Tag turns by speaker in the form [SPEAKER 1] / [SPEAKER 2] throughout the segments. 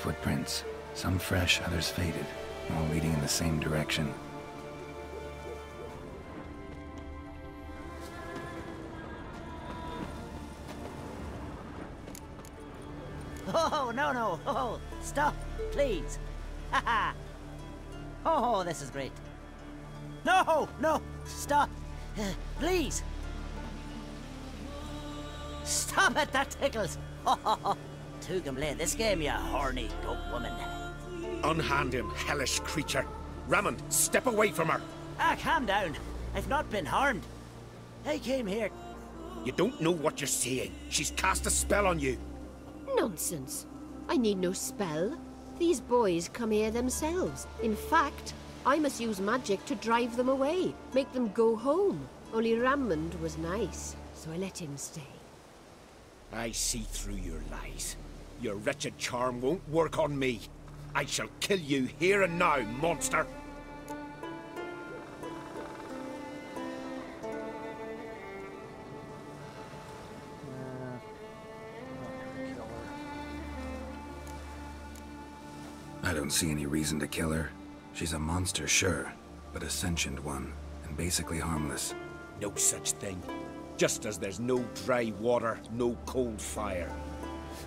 [SPEAKER 1] footprints. Some fresh, others faded, all leading in the same direction.
[SPEAKER 2] Oh, no, no. Oh, stop, please. Haha. Oh, this is great. No, no, stop. Please. Stop it, that tickles. Oh, two can play this game, you horny goat woman.
[SPEAKER 3] Unhand him, hellish creature. Raymond, step away from her.
[SPEAKER 2] Ah, calm down. I've not been harmed. I came here.
[SPEAKER 3] You don't know what you're saying. She's cast a spell on you.
[SPEAKER 4] Nonsense. I need no spell. These boys come here themselves. In fact, I must use magic to drive them away, make them go home. Only Raymond was nice, so I let him stay.
[SPEAKER 3] I see through your lies. Your wretched charm won't work on me. I shall kill you here and now, monster!
[SPEAKER 1] I don't see any reason to kill her. She's a monster, sure, but a sentient one, and basically harmless.
[SPEAKER 3] No such thing. Just as there's no dry water, no cold fire.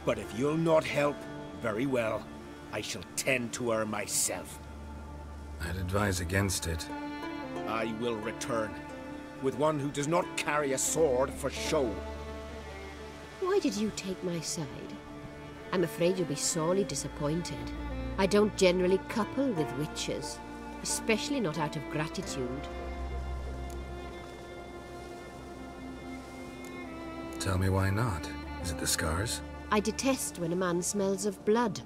[SPEAKER 3] But if you'll not help, very well. I shall tend to her myself.
[SPEAKER 1] I'd advise against it.
[SPEAKER 3] I will return, with one who does not carry a sword for show.
[SPEAKER 4] Why did you take my side? I'm afraid you'll be sorely disappointed. I don't generally couple with witches, especially not out of gratitude.
[SPEAKER 1] Tell me why not. Is it the scars?
[SPEAKER 4] I detest when a man smells of blood.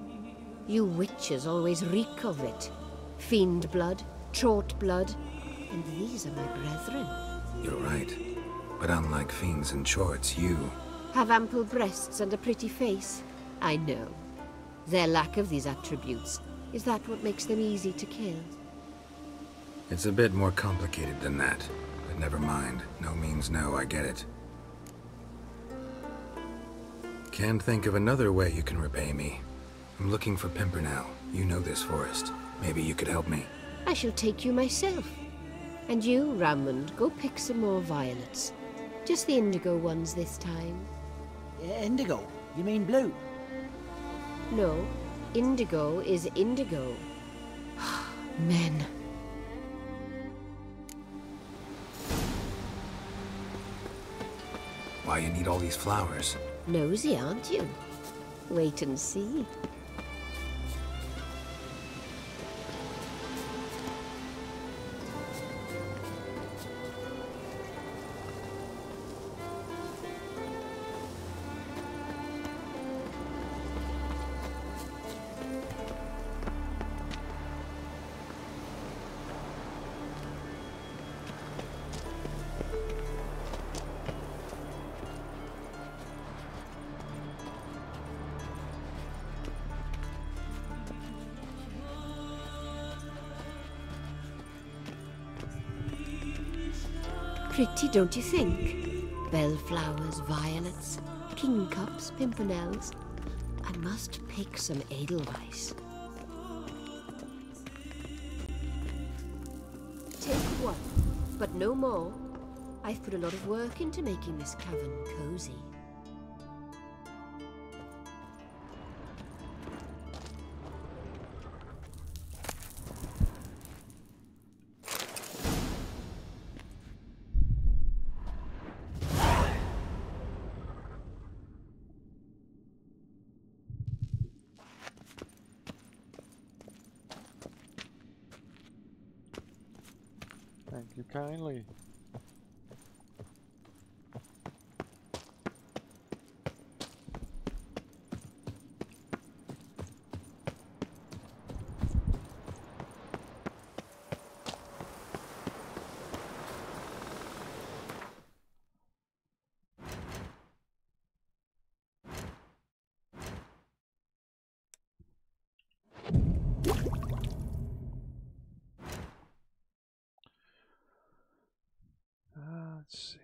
[SPEAKER 4] You witches always reek of it. Fiend blood, trot blood, and these are my brethren.
[SPEAKER 1] You're right. But unlike fiends and chorts, you...
[SPEAKER 4] Have ample breasts and a pretty face. I know. Their lack of these attributes, is that what makes them easy to kill?
[SPEAKER 1] It's a bit more complicated than that. But never mind. No means no, I get it. Can't think of another way you can repay me. I'm looking for Pimpernel. You know this forest. Maybe you could help me.
[SPEAKER 4] I shall take you myself. And you, Raymond, go pick some more violets. Just the indigo ones this time.
[SPEAKER 2] Indigo? You mean blue?
[SPEAKER 4] No, indigo is indigo. Men.
[SPEAKER 1] Why you need all these flowers?
[SPEAKER 4] Nosy, aren't you? Wait and see. Pretty, don't you think? Bellflowers, violets, kingcups, pimpernels. I must pick some edelweiss. Take one, but no more. I've put a lot of work into making this cavern cozy.
[SPEAKER 5] Thank you kindly. Let's see.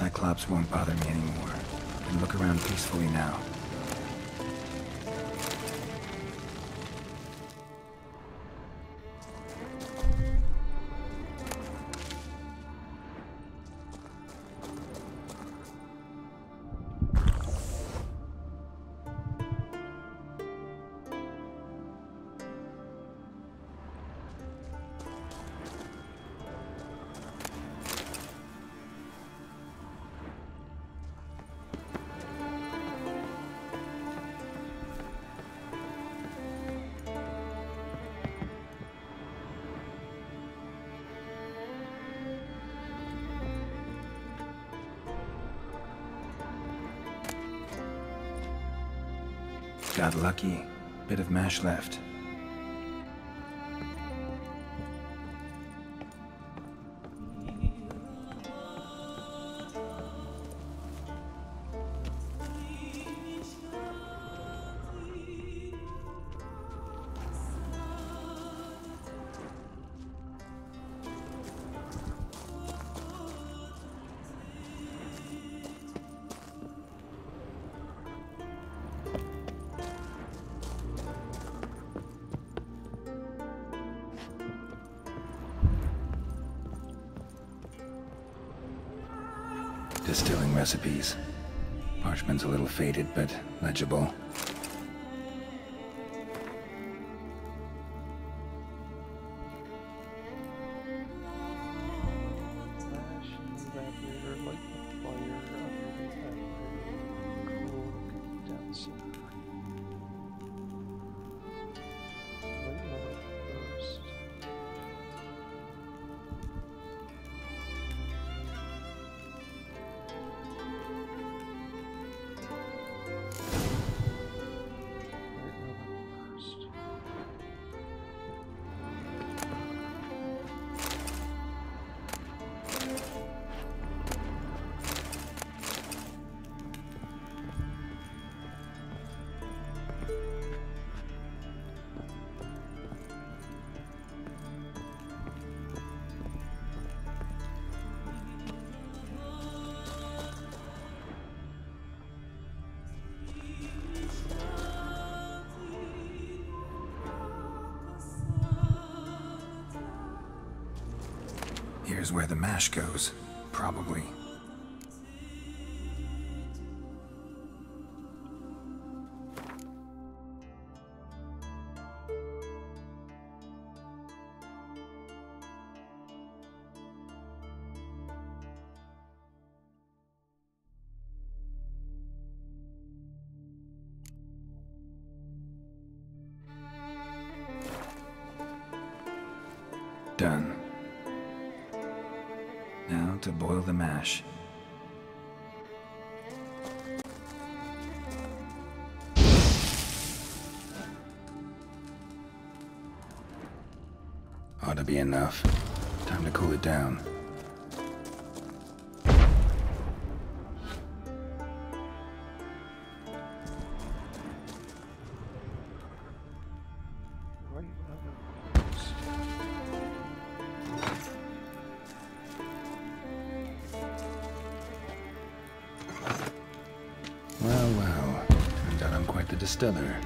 [SPEAKER 1] Cyclops won't bother me anymore. I can look around peacefully now. Got lucky. Bit of mash left. Distilling recipes. Parchment's a little faded, but legible.
[SPEAKER 5] Flash evaporator, light the fire underneath that cool condenser. Light level first.
[SPEAKER 1] Here's where the mash goes. Probably. Done. Now to boil the mash. Ought to be enough. Time to cool it down.
[SPEAKER 5] Right level first.
[SPEAKER 1] Well, well. Turns out I'm quite the distiller.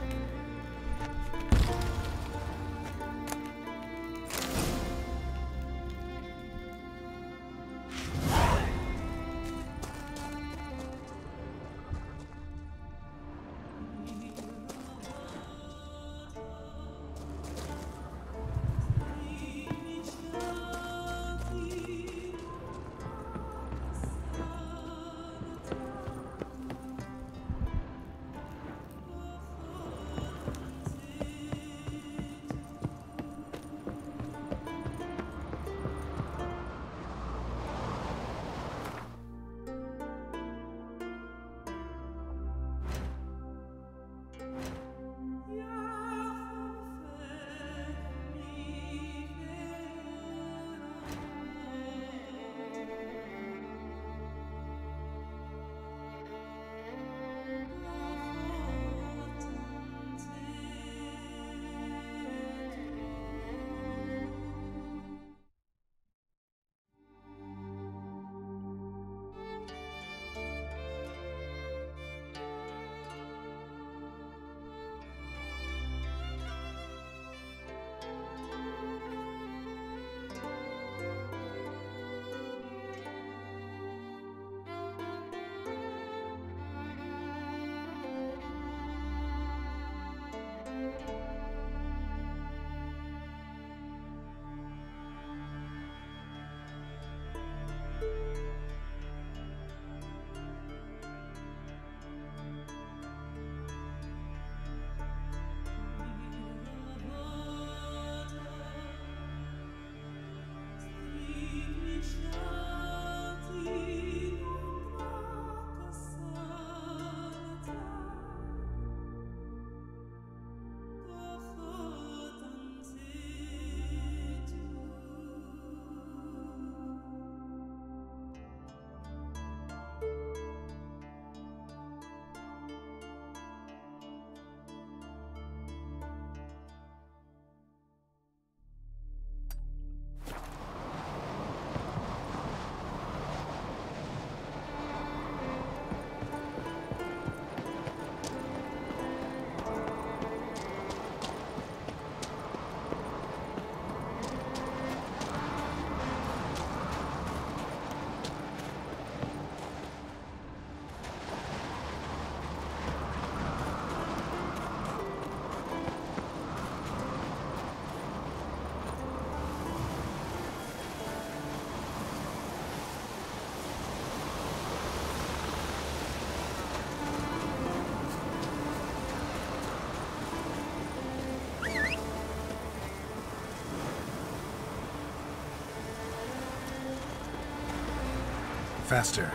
[SPEAKER 1] Faster.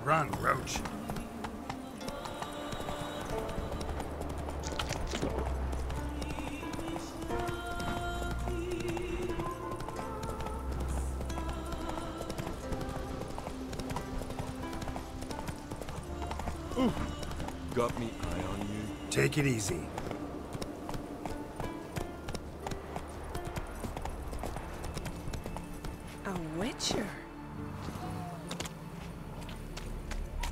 [SPEAKER 1] Run, Roach.
[SPEAKER 3] Ooh, got me eye on you.
[SPEAKER 1] Take it easy.
[SPEAKER 6] A witcher.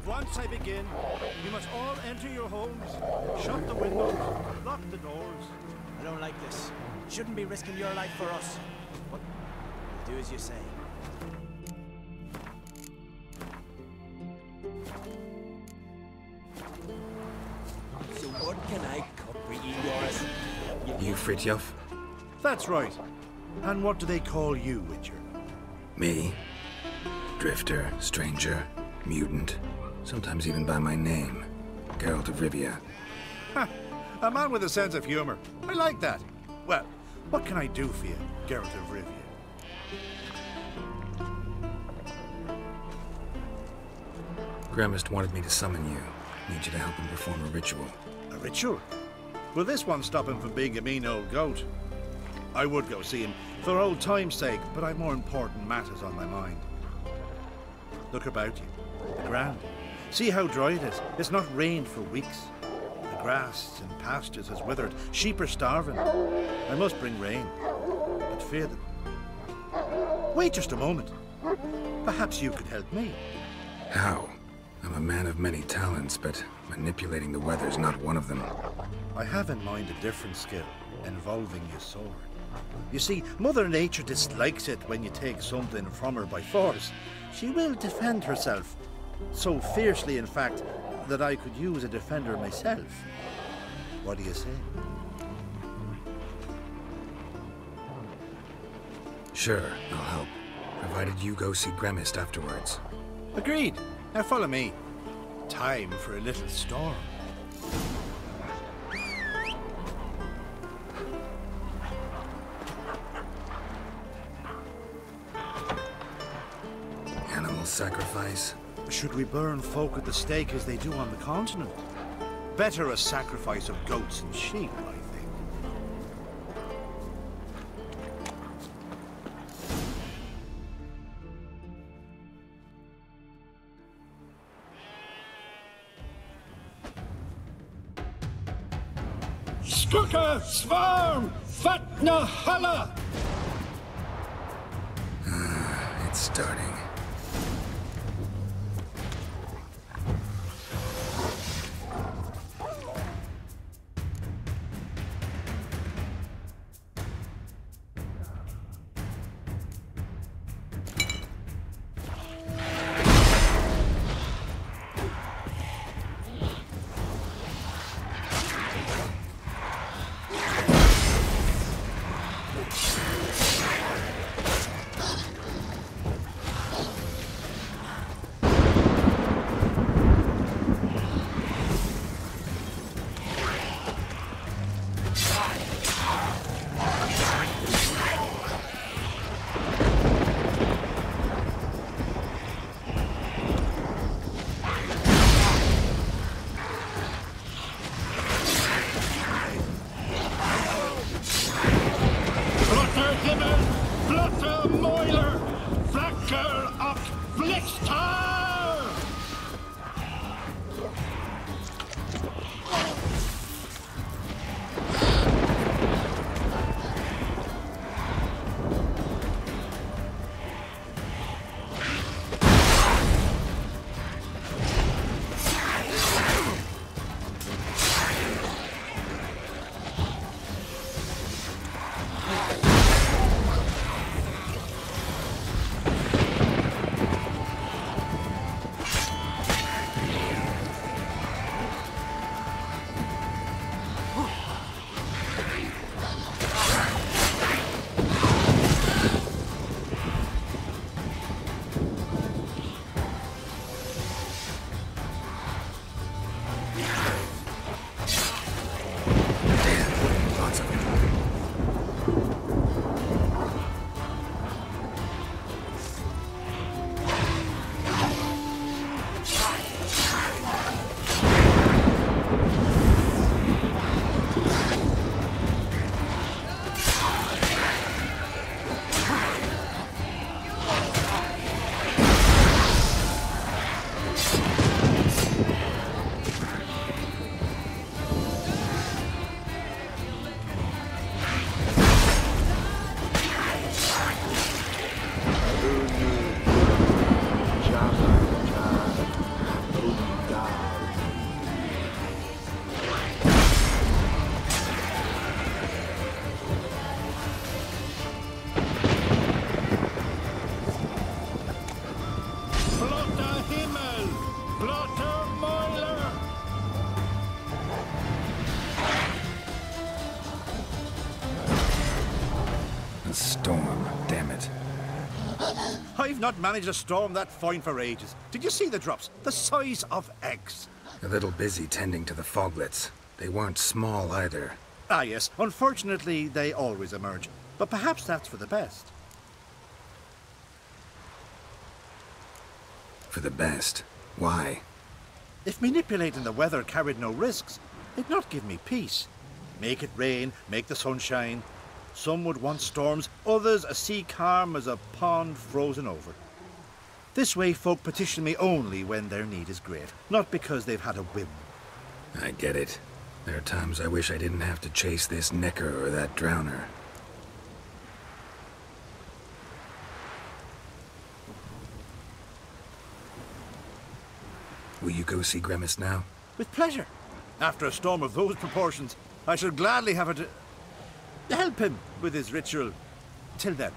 [SPEAKER 7] Once I begin, you must all enter your homes, shut the windows, lock the doors.
[SPEAKER 2] I don't like this. Shouldn't be risking your life for us. But we'll do as you say.
[SPEAKER 3] So what can I cook for you, Doris?
[SPEAKER 1] You Fritjof?
[SPEAKER 7] That's right. And what do they call you, Witcher?
[SPEAKER 1] Me? Drifter, stranger, mutant. Sometimes even by my name. Geralt of Rivia.
[SPEAKER 7] Ha! A man with a sense of humor. I like that. Well, what can I do for you, Geralt of Rivia?
[SPEAKER 1] Gremist wanted me to summon you. Need you to help him perform a ritual.
[SPEAKER 7] A ritual? Will this one stop him from being a mean old goat? I would go see him for old time's sake, but I've more important matters on my mind. Look about you. The ground. See how dry it is. It's not rained for weeks. The grass in pastures has withered. Sheep are starving. I must bring rain, but fear them. Wait just a moment. Perhaps you could help me.
[SPEAKER 1] How? I'm a man of many talents, but manipulating the weather's not one of them.
[SPEAKER 7] I have in mind a different skill, involving your sword. You see, Mother Nature dislikes it when you take something from her by force. She will defend herself. So fiercely, in fact, that I could use a defender myself. What do you say?
[SPEAKER 1] Sure, I'll help. Provided you go see Gremist afterwards.
[SPEAKER 7] Agreed. Now follow me. Time for a little storm.
[SPEAKER 1] Animal sacrifice?
[SPEAKER 7] Should we burn folk at the stake as they do on the continent? Better a sacrifice of goats and sheep, I think.
[SPEAKER 3] Skuka Svarm Fatna Hala!
[SPEAKER 1] It's starting. Storm, damn it.
[SPEAKER 7] I've not managed a storm that fine for ages. Did you see the drops? The size of eggs.
[SPEAKER 1] A little busy tending to the foglets. They weren't small either.
[SPEAKER 7] Ah, yes. Unfortunately, they always emerge. But perhaps that's for the best.
[SPEAKER 1] For the best? Why?
[SPEAKER 7] If manipulating the weather carried no risks, they'd not give me peace. Make it rain, make the sun shine. Some would want storms, others a sea calm as a pond frozen over. This way folk petition me only when their need is great, not because they've had a whim.
[SPEAKER 1] I get it. There are times I wish I didn't have to chase this necker or that drowner. Will you go see Gremist now?
[SPEAKER 7] With pleasure. After a storm of those proportions, I should gladly have it to help him with his ritual. Till then.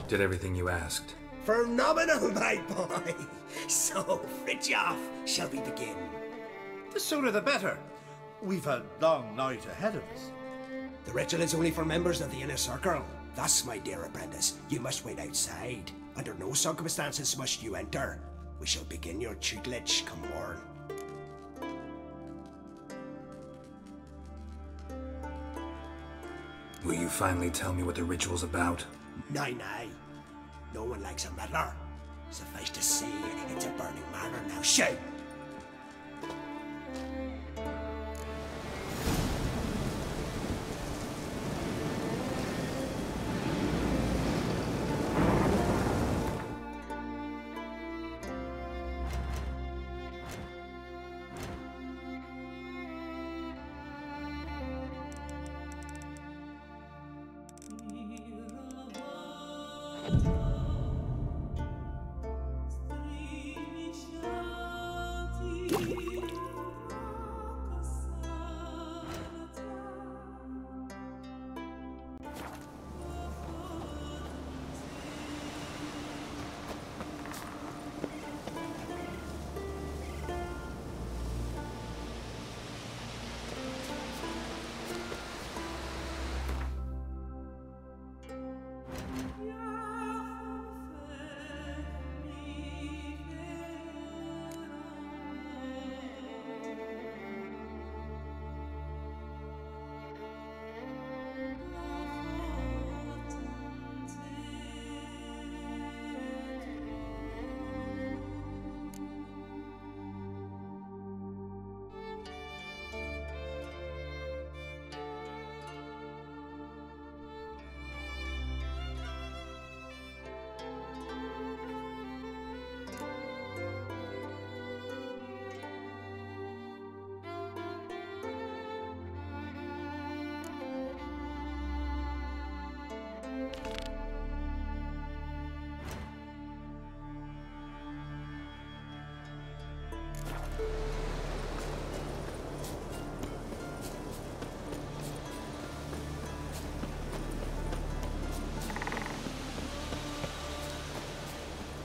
[SPEAKER 1] Did everything you asked.
[SPEAKER 6] Phenomenal, my boy. So, Fridtjof, shall we begin?
[SPEAKER 7] The sooner the better. We've a long night ahead of us.
[SPEAKER 6] The ritual is only for members of the inner circle. Thus, my dear apprentice, you must wait outside. Under no circumstances must you enter. We shall begin your tutelage come morn.
[SPEAKER 1] Will you finally tell me what the ritual's about?
[SPEAKER 6] Nay, nay. No one likes a meddler. Suffice to say, it's a burning matter now. Shout!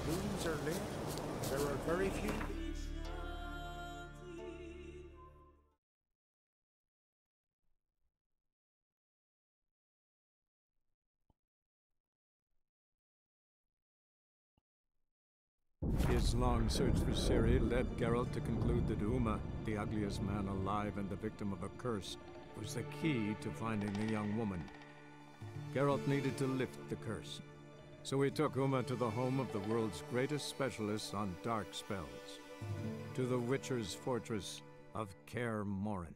[SPEAKER 3] Moons are lit. There are very few.
[SPEAKER 8] His long search for Ciri led Geralt to conclude that Uma, the ugliest man alive and the victim of a curse, was the key to finding the young woman. Geralt needed to lift the curse, so he took Uma to the home of the world's greatest specialist on dark spells, to the Witcher's fortress of Kaer Morhen.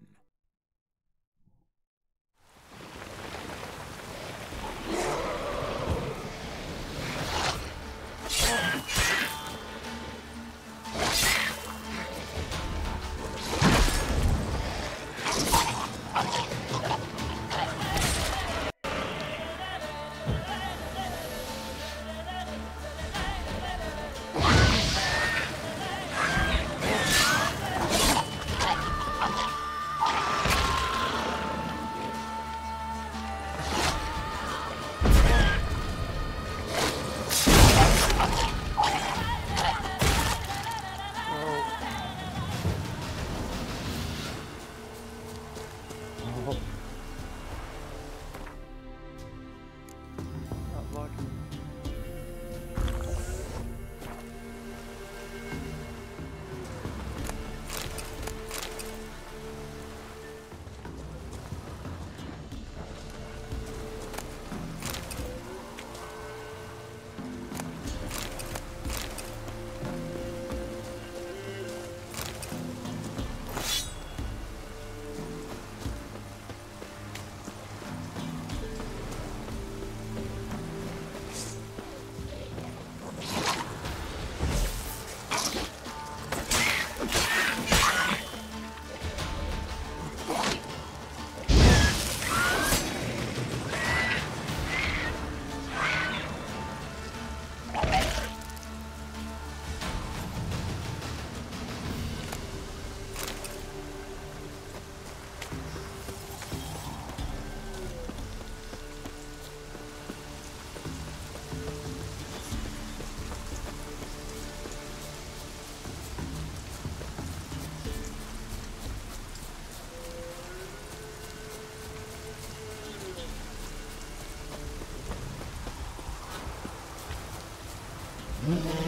[SPEAKER 1] Might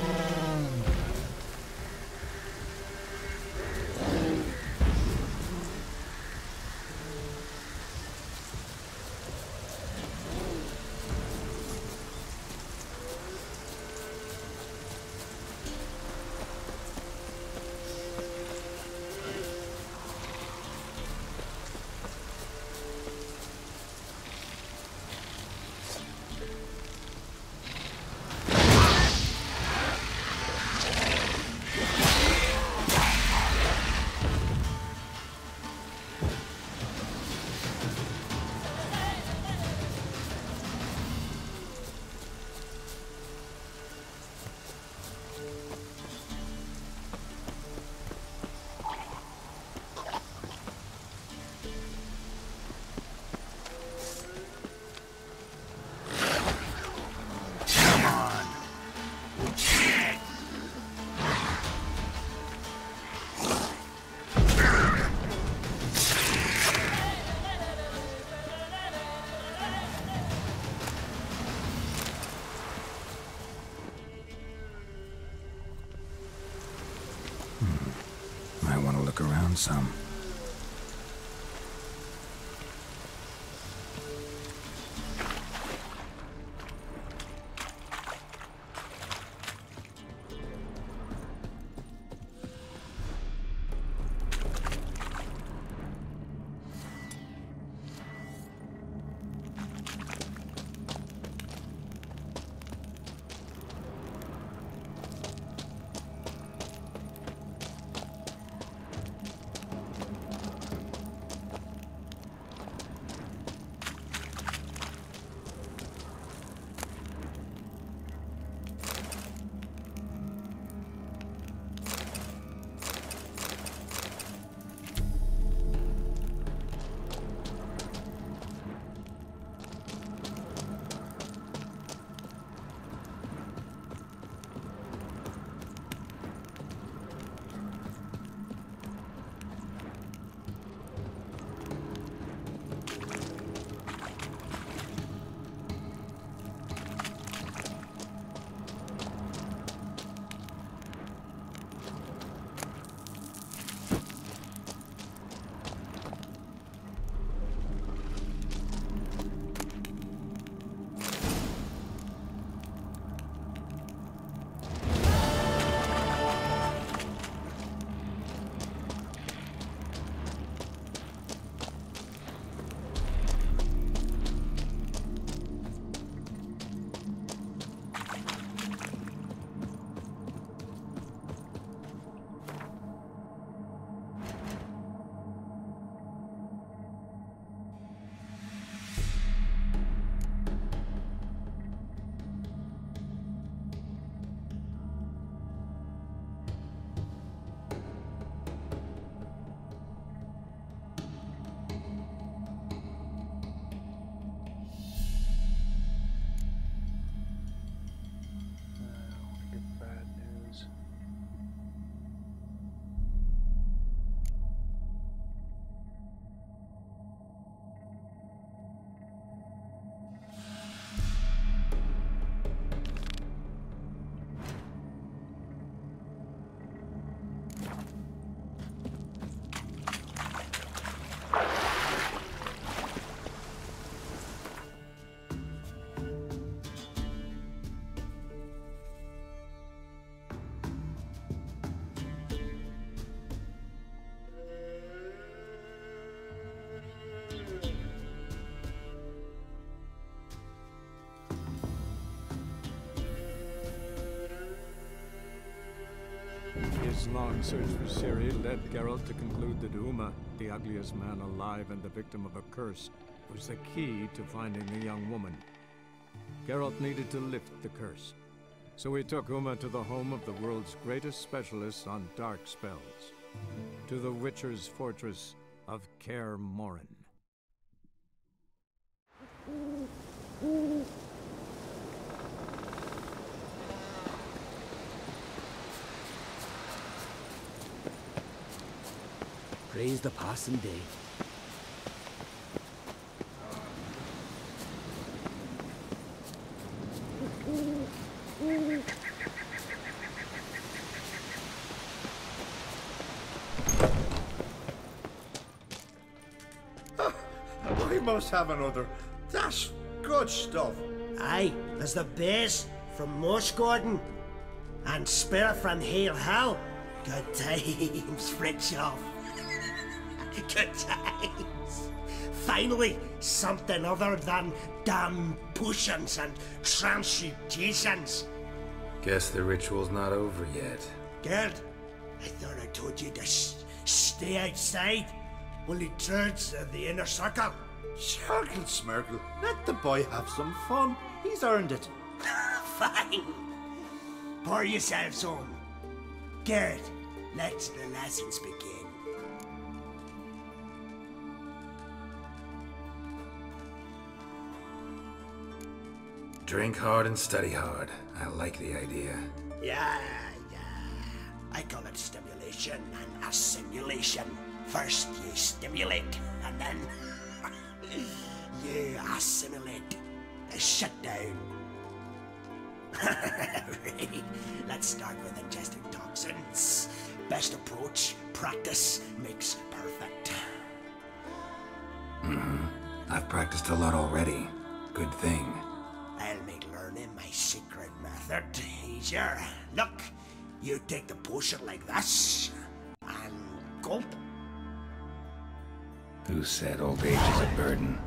[SPEAKER 1] want to look around some.
[SPEAKER 8] His long search for Ciri led Geralt to conclude that Uma, the ugliest man alive and the victim of a curse, was the key to finding the young woman. Geralt needed to lift the curse, so he took Uma to the home of the world's greatest specialists on dark spells, to the Witcher's fortress of Kaer Morhen.
[SPEAKER 2] Praise the passing day.
[SPEAKER 7] must have another. That's good stuff.
[SPEAKER 6] Aye, there's the base from Mosh Gordon. And Spirit from Hale Hell. Good times, Fritjof. Good times. Finally, something other than damn potions and transmutations.
[SPEAKER 1] Guess the ritual's not over yet.
[SPEAKER 6] Good. I thought I told you to stay outside. Only turds of the inner circle.
[SPEAKER 7] Smirkle, Smirkle. Let the boy have some fun. He's earned it.
[SPEAKER 6] Fine. Pour yourselves home. Good. Let the lessons begin.
[SPEAKER 1] Drink hard and study hard. I like the idea.
[SPEAKER 6] Yeah. I call it stimulation and assimilation. First you stimulate, and then you assimilate. Shut down. Right. Let's start with ingesting toxins. Best approach, practice makes perfect.
[SPEAKER 1] I've practiced a lot already. Good thing.
[SPEAKER 6] I'll make learning my secret method easier. Look, you take the potion like this, and gulp.
[SPEAKER 1] Who said old age is a burden?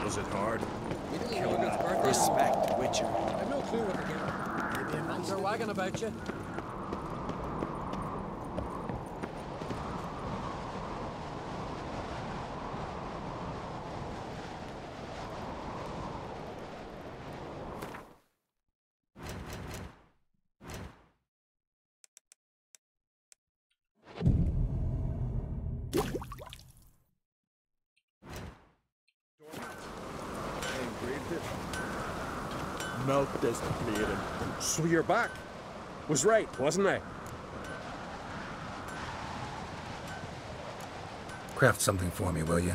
[SPEAKER 3] Was it hard?
[SPEAKER 9] You didn't kill enough birthdays.
[SPEAKER 3] Respect, Witcher.
[SPEAKER 9] I've no clue what to get. Maybe a man's are wagging about you.
[SPEAKER 3] Melt this bleeding. So you're back. Was right, wasn't I?
[SPEAKER 1] Craft something for me, will you?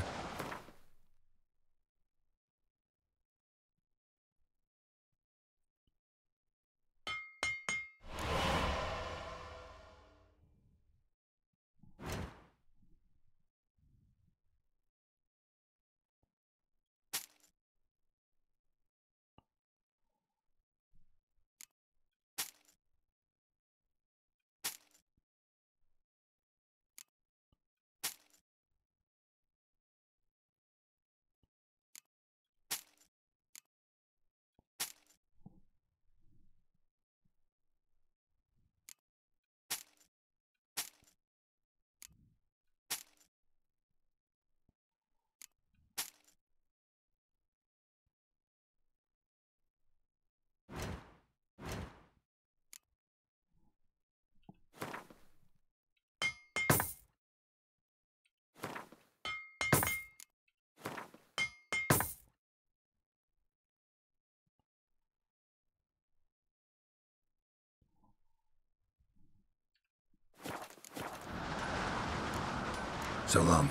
[SPEAKER 1] So long.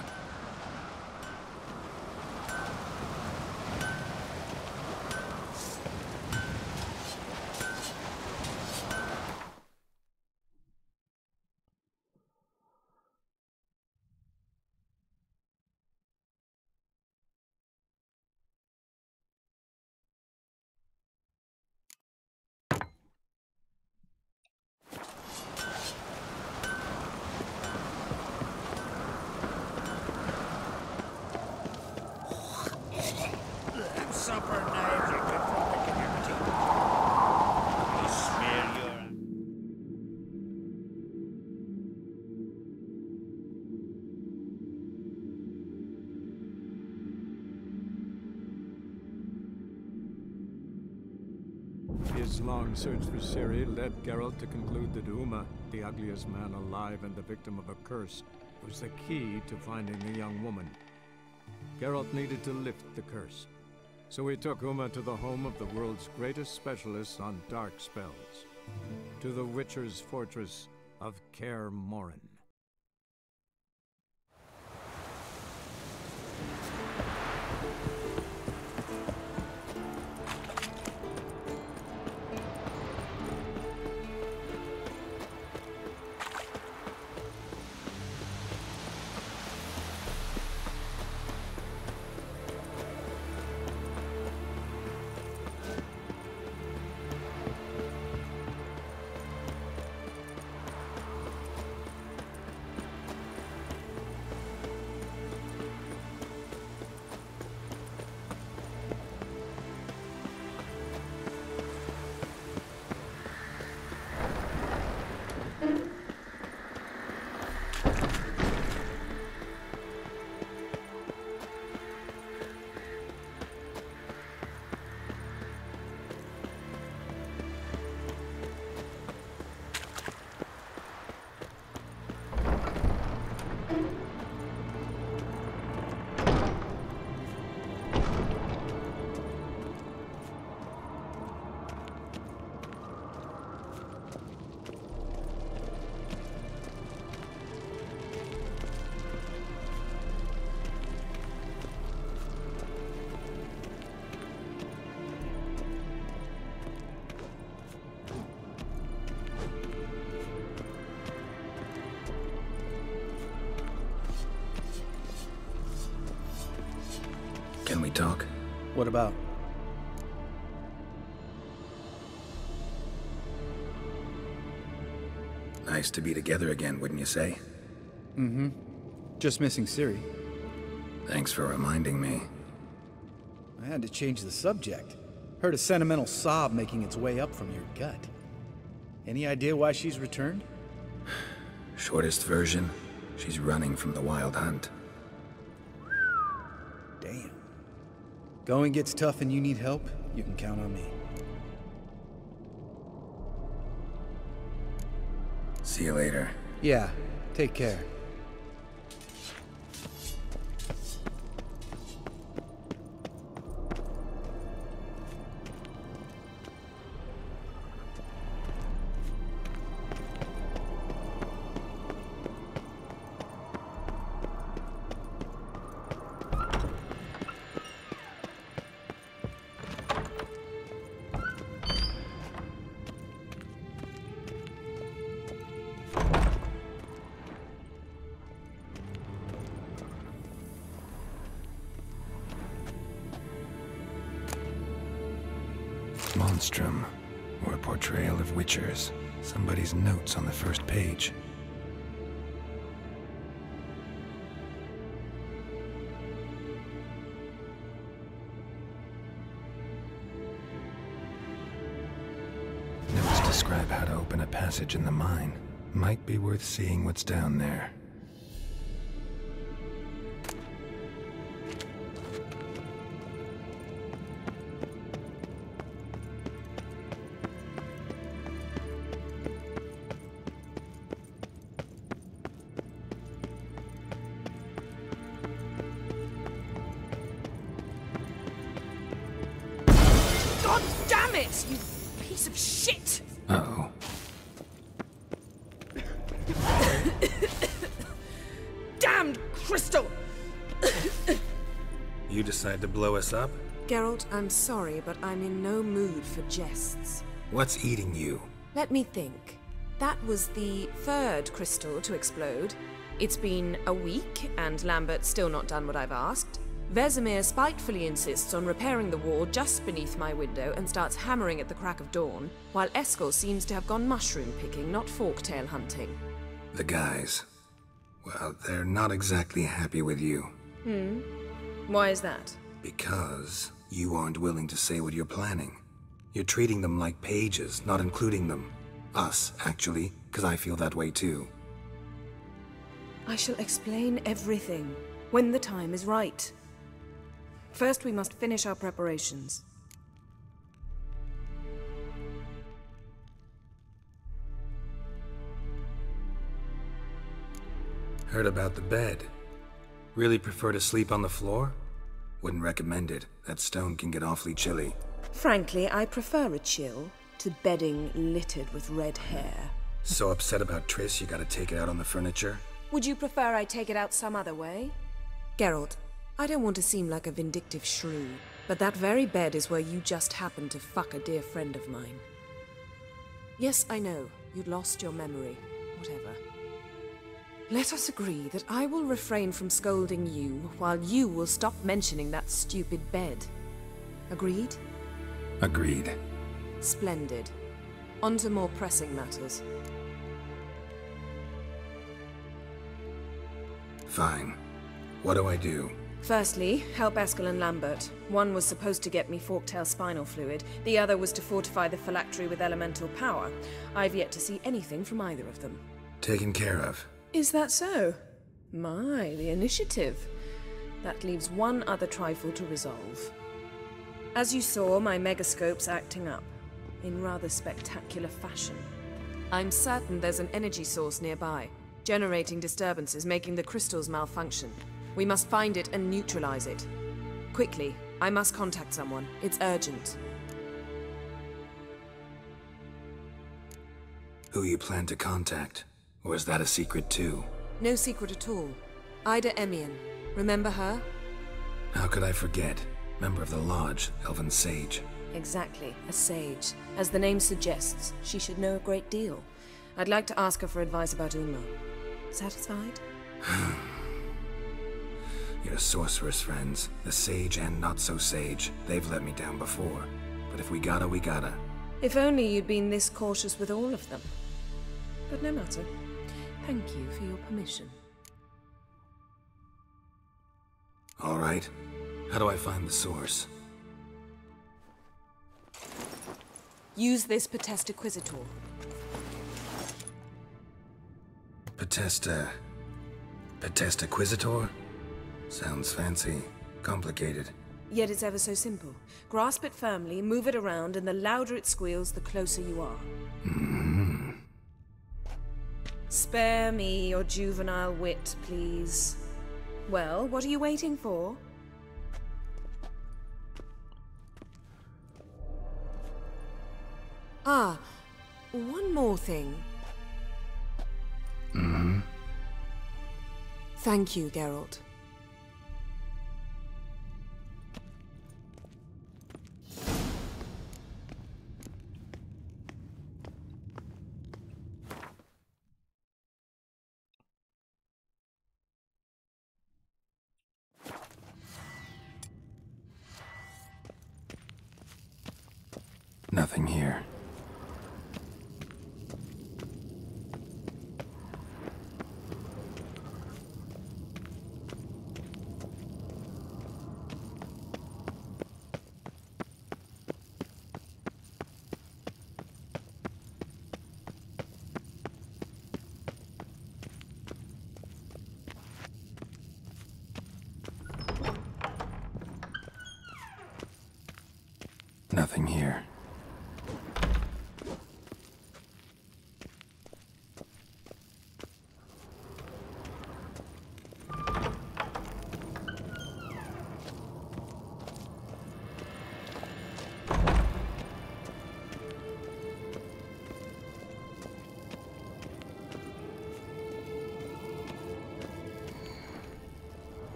[SPEAKER 8] His long search for Ciri led Geralt to conclude that Uma, the ugliest man alive and the victim of a curse, was the key to finding the young woman. Geralt needed to lift the curse, so he took Uma to the home of the world's greatest specialists on dark spells, to the Witcher's fortress of Kaer Morhen.
[SPEAKER 1] Can we talk?
[SPEAKER 10] What about?
[SPEAKER 1] Nice to be together again, wouldn't you say?
[SPEAKER 10] Mm-hmm. Just missing Ciri.
[SPEAKER 1] Thanks for reminding me.
[SPEAKER 10] I had to change the subject. Heard a sentimental sob making its way up from your gut. Any idea why she's returned?
[SPEAKER 1] Shortest version, she's running from the Wild Hunt.
[SPEAKER 10] Damn. Going gets tough and you need help, you can count on me.
[SPEAKER 1] See you later.
[SPEAKER 10] Yeah, take care.
[SPEAKER 1] Monstrum, or a portrayal of witchers. Somebody's notes on the first page. Notes describe how to open a passage in the mine. Might be worth seeing what's down there.
[SPEAKER 11] God damn it, you piece of shit!
[SPEAKER 1] Uh-oh.
[SPEAKER 11] Damned crystal!
[SPEAKER 1] You decide to blow us up?
[SPEAKER 11] Geralt, I'm sorry, but I'm in no mood for jests.
[SPEAKER 1] What's eating you?
[SPEAKER 11] Let me think. That was the third crystal to explode. It's been a week, and Lambert's still not done what I've asked. Vesemir spitefully insists on repairing the wall just beneath my window and starts hammering at the crack of dawn, while Eskel seems to have gone mushroom picking, not forktail hunting.
[SPEAKER 1] The guys. Well, they're not exactly happy with you.
[SPEAKER 11] Why is that?
[SPEAKER 1] Because you aren't willing to say what you're planning. You're treating them like pages, not including them. Us, actually, because I feel that way too.
[SPEAKER 11] I shall explain everything when the time is right. First, we must finish our preparations.
[SPEAKER 1] Heard about the bed. Really prefer to sleep on the floor? Wouldn't recommend it. That stone can get awfully chilly.
[SPEAKER 11] Frankly, I prefer a chill to bedding littered with red hair.
[SPEAKER 1] So upset about Triss you gotta take it out on the furniture?
[SPEAKER 11] Would you prefer I take it out some other way? Geralt, I don't want to seem like a vindictive shrew, but that very bed is where you just happened to fuck a dear friend of mine. Yes, I know, you'd lost your memory. Whatever. Let us agree that I will refrain from scolding you, while you will stop mentioning that stupid bed. Agreed?
[SPEAKER 1] Agreed.
[SPEAKER 11] Splendid. On to more pressing matters.
[SPEAKER 1] Fine. What do I do?
[SPEAKER 11] Firstly, help Eskel and Lambert. One was supposed to get me forktail spinal fluid, the other was to fortify the phylactery with elemental power. I've yet to see anything from either of them.
[SPEAKER 1] Taken care of.
[SPEAKER 11] Is that so? My, the initiative. That leaves one other trifle to resolve. As you saw, my megascope's acting up, in rather spectacular fashion. I'm certain there's an energy source nearby, generating disturbances, making the crystals malfunction. We must find it and neutralize it. Quickly, I must contact someone. It's urgent.
[SPEAKER 1] Who you plan to contact? Or is that a secret too?
[SPEAKER 11] No secret at all. Ida Emian. Remember her?
[SPEAKER 1] How could I forget? Member of the Lodge, Elven Sage.
[SPEAKER 11] Exactly, a sage. As the name suggests, she should know a great deal. I'd like to ask her for advice about Uma. Satisfied?
[SPEAKER 1] Your sorceress friends, the sage and not-so-sage, they've let me down before. But if we gotta, we gotta.
[SPEAKER 11] If only you'd been this cautious with all of them. But no matter. Thank you for your permission.
[SPEAKER 1] All right. How do I find the source?
[SPEAKER 11] Use this Potesta Quisitor.
[SPEAKER 1] Potesta Quisitor? Sounds fancy. Complicated.
[SPEAKER 11] Yet it's ever so simple. Grasp it firmly, move it around, and the louder it squeals, the closer you are.
[SPEAKER 1] Mm-hmm.
[SPEAKER 11] Spare me your juvenile wit, please. Well, what are you waiting for? Ah, one more thing.
[SPEAKER 1] Mm-hmm.
[SPEAKER 11] Thank you, Geralt.
[SPEAKER 1] Nothing here. Nothing here.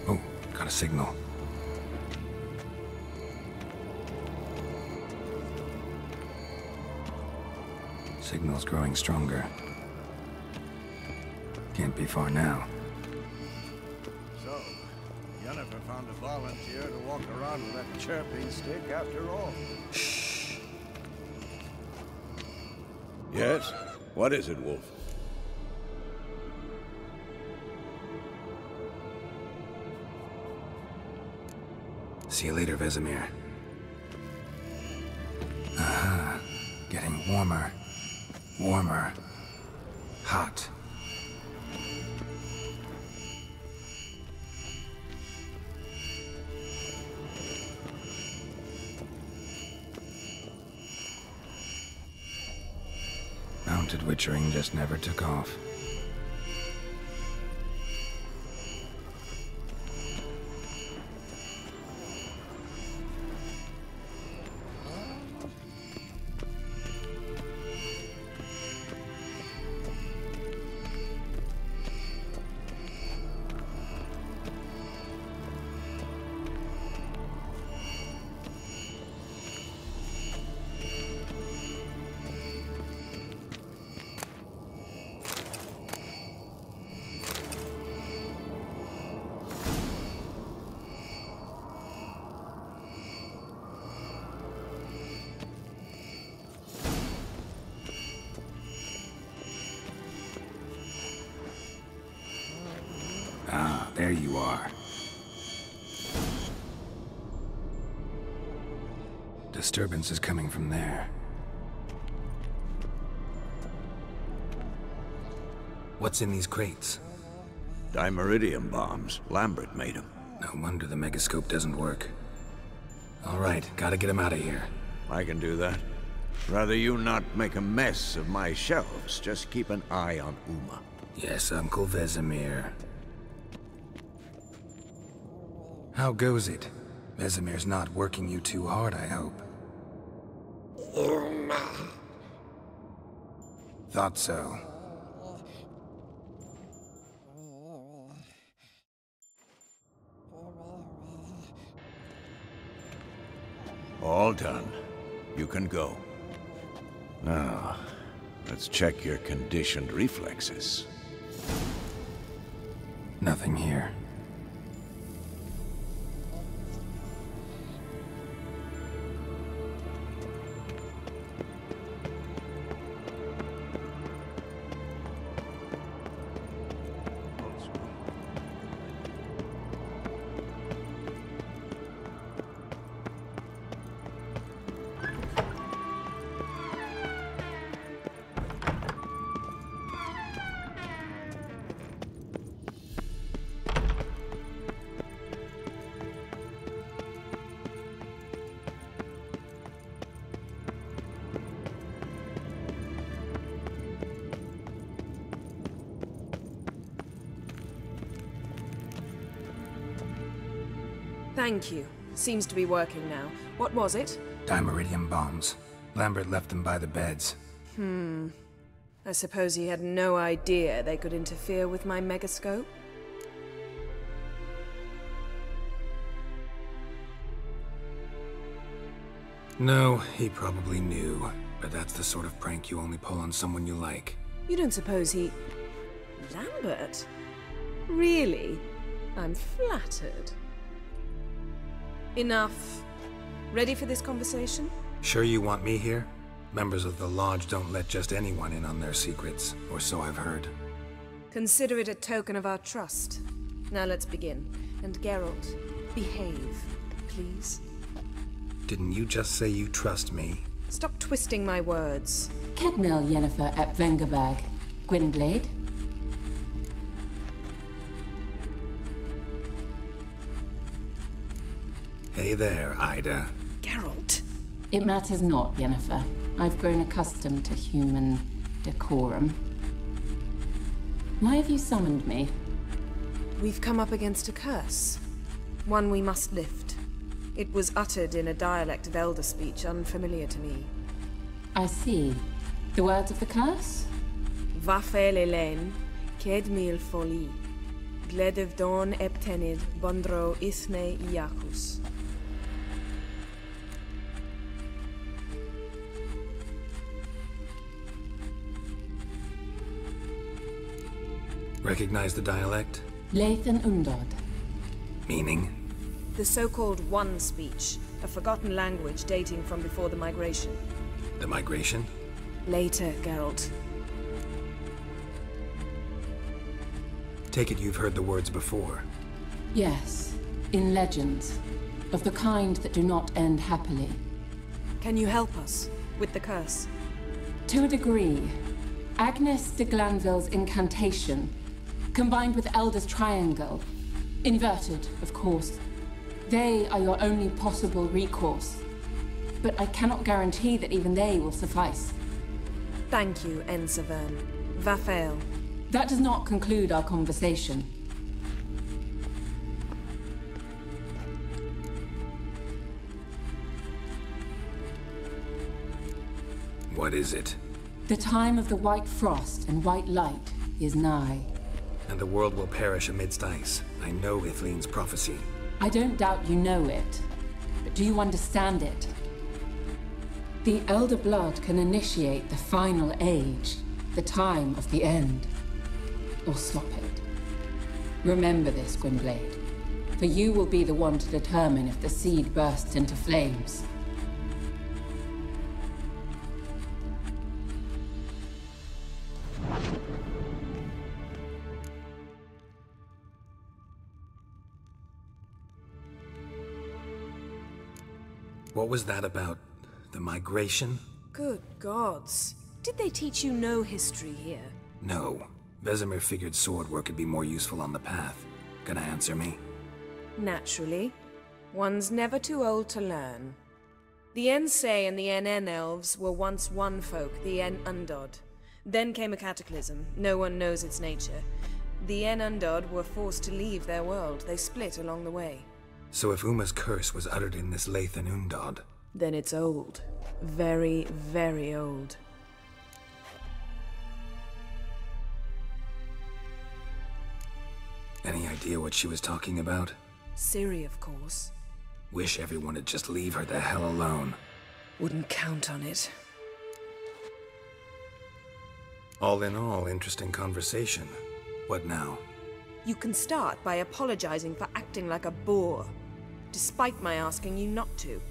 [SPEAKER 1] Oh, got a signal. Signal's growing stronger. Can't be far now.
[SPEAKER 7] So, Yennefer found a volunteer to walk around with that chirping stick after all.
[SPEAKER 1] Shh.
[SPEAKER 12] Yes? What is it, Wolf?
[SPEAKER 1] See you later, Vesemir. Aha. Getting warmer. Warmer. Hot. Haunted witchering just never took off. Ah, there you are. Disturbance is coming from there. What's in these crates?
[SPEAKER 12] Dimeridium bombs. Lambert made them.
[SPEAKER 1] No wonder the megascope doesn't work. All right, gotta get him out of here.
[SPEAKER 12] I can do that. Rather you not make a mess of my shelves. Just keep an eye on Uma.
[SPEAKER 1] Yes, Uncle Vesemir. How goes it? Vesemir's not working you too hard, I hope.
[SPEAKER 13] Uma.
[SPEAKER 1] Thought so.
[SPEAKER 12] All done. You can go. Now, let's check your conditioned reflexes.
[SPEAKER 1] Nothing here.
[SPEAKER 11] Thank you. Seems to be working now. What was it?
[SPEAKER 1] Dimeridium bombs. Lambert left them by the beds.
[SPEAKER 11] I suppose he had no idea they could interfere with my megascope?
[SPEAKER 1] No, he probably knew. But that's the sort of prank you only pull on someone you like.
[SPEAKER 11] You don't suppose he... Lambert? Really? I'm flattered. Enough. Ready for this conversation?
[SPEAKER 1] Sure you want me here? Members of the Lodge don't let just anyone in on their secrets, or so I've heard.
[SPEAKER 11] Consider it a token of our trust. Now let's begin. And Geralt, behave, please.
[SPEAKER 1] Didn't you just say you trust me?
[SPEAKER 11] Stop twisting my words.
[SPEAKER 13] Kedmil Yennefer at Vengerberg. Gwynblade.
[SPEAKER 1] Hey there, Ida.
[SPEAKER 11] Geralt.
[SPEAKER 13] It matters not, Yennefer. I've grown accustomed to human decorum. Why have you summoned me?
[SPEAKER 11] We've come up against a curse. One we must lift. It was uttered in a dialect of Elder speech unfamiliar to me.
[SPEAKER 13] I see. The words of the curse?
[SPEAKER 11] Vafel Elaine, Kedmil Foli, Gledev Don Eptenid, Bondro Ithne Iakus.
[SPEAKER 1] Recognize the dialect?
[SPEAKER 13] Lathan Undod.
[SPEAKER 1] Meaning?
[SPEAKER 11] The so-called One speech, a forgotten language dating from before the migration.
[SPEAKER 1] The migration?
[SPEAKER 11] Later, Geralt.
[SPEAKER 1] Take it you've heard the words before.
[SPEAKER 13] Yes, in legends. Of the kind that do not end happily.
[SPEAKER 11] Can you help us with the curse?
[SPEAKER 13] To a degree. Agnes de Glanville's incantation, combined with Elder's triangle, inverted, of course. They are your only possible recourse. But I cannot guarantee that even they will suffice.
[SPEAKER 11] Thank you, Ensavern. Vafael.
[SPEAKER 13] That does not conclude our conversation.
[SPEAKER 1] What is it?
[SPEAKER 13] The time of the white frost and white light is nigh.
[SPEAKER 1] And the world will perish amidst ice. I know Ithleen's prophecy.
[SPEAKER 13] I don't doubt you know it, but do you understand it? The Elder Blood can initiate the final age, the time of the end, or stop it. Remember this, Gwynblade, for you will be the one to determine if the seed bursts into flames.
[SPEAKER 1] What was that about? The migration?
[SPEAKER 11] Good gods. Did they teach you no history here?
[SPEAKER 1] No. Vesemir figured sword work could be more useful on the path. Gonna answer me?
[SPEAKER 11] Naturally. One's never too old to learn. The Ensei and the NN elves were once one folk, the En Undod. Then came a cataclysm. No one knows its nature. The En Undod were forced to leave their world. They split along the way.
[SPEAKER 1] So if Uma's curse was uttered in this Lathan Undod...
[SPEAKER 11] Then it's old. Very, very old.
[SPEAKER 1] Any idea what she was talking about?
[SPEAKER 11] Ciri, of course.
[SPEAKER 1] Wish everyone would just leave her the hell alone.
[SPEAKER 11] Wouldn't count on it.
[SPEAKER 1] All in all, interesting conversation. What now?
[SPEAKER 11] You can start by apologizing for acting like a boor, despite my asking you not to.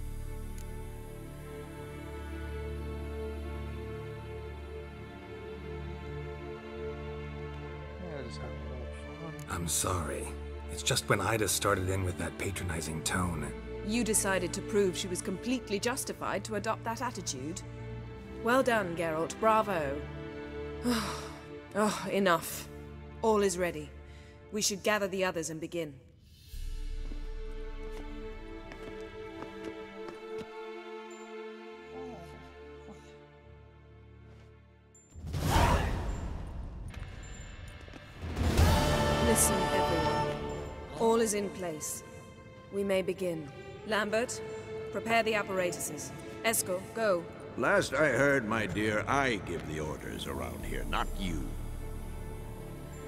[SPEAKER 1] I'm sorry. It's just when Ida started in with that patronizing tone.
[SPEAKER 11] You decided to prove she was completely justified to adopt that attitude. Well done, Geralt. Bravo. Oh, enough. All is ready. We should gather the others and begin. Listen, everyone. All is in place. We may begin. Lambert, prepare the apparatuses. Eskel, go.
[SPEAKER 12] Last I heard, my dear, I give the orders around here, not you.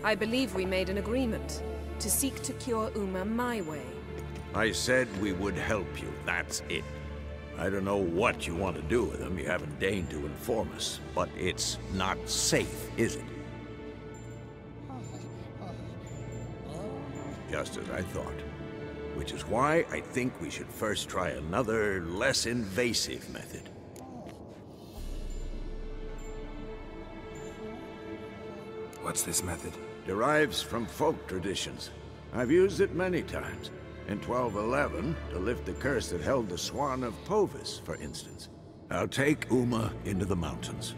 [SPEAKER 11] I believe we made an agreement to seek to cure Uma my way.
[SPEAKER 12] I said we would help you, that's it. I don't know what you want to do with them, you haven't deigned to inform us, but it's not safe, is it? Just as I thought. Which is why I think we should first try another, less invasive method.
[SPEAKER 1] What's this method?
[SPEAKER 12] Derives from folk traditions. I've used it many times. In 1211, to lift the curse that held the Swan of Povis, for instance. I'll take Uma into the mountains.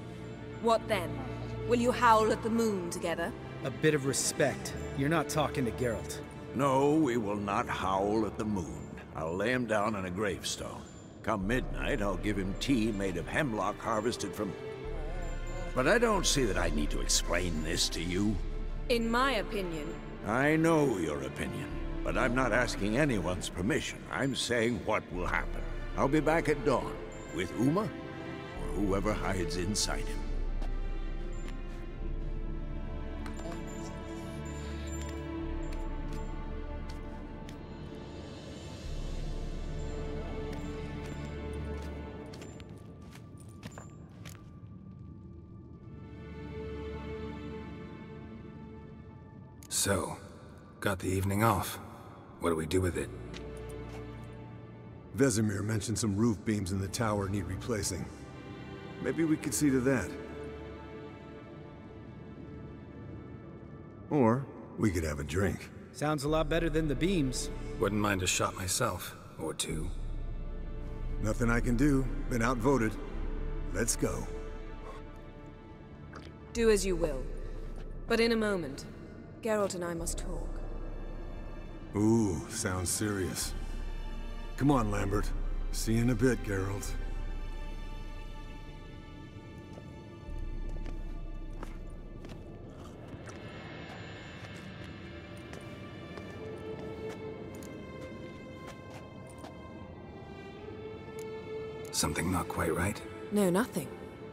[SPEAKER 11] What then? Will you howl at the moon together?
[SPEAKER 10] A bit of respect. You're not talking to Geralt.
[SPEAKER 12] No, we will not howl at the moon. I'll lay him down on a gravestone. Come midnight, I'll give him tea made of hemlock harvested from... But I don't see that I need to explain this to you.
[SPEAKER 11] In my opinion...
[SPEAKER 12] I know your opinion, but I'm not asking anyone's permission. I'm saying what will happen. I'll be back at dawn, with Uma, or whoever hides inside him.
[SPEAKER 1] So, got the evening off. What do we do with it?
[SPEAKER 14] Vesemir mentioned some roof beams in the tower need replacing. Maybe we could see to that. Or we could have a drink.
[SPEAKER 10] Sounds a lot better than the beams.
[SPEAKER 1] Wouldn't mind a shot myself, or two.
[SPEAKER 14] Nothing I can do. Been outvoted. Let's go.
[SPEAKER 11] Do as you will. But in a moment, Geralt and I must talk.
[SPEAKER 14] Ooh, sounds serious. Come on, Lambert. See you in a bit, Geralt.
[SPEAKER 1] Something not quite right?
[SPEAKER 11] No, nothing.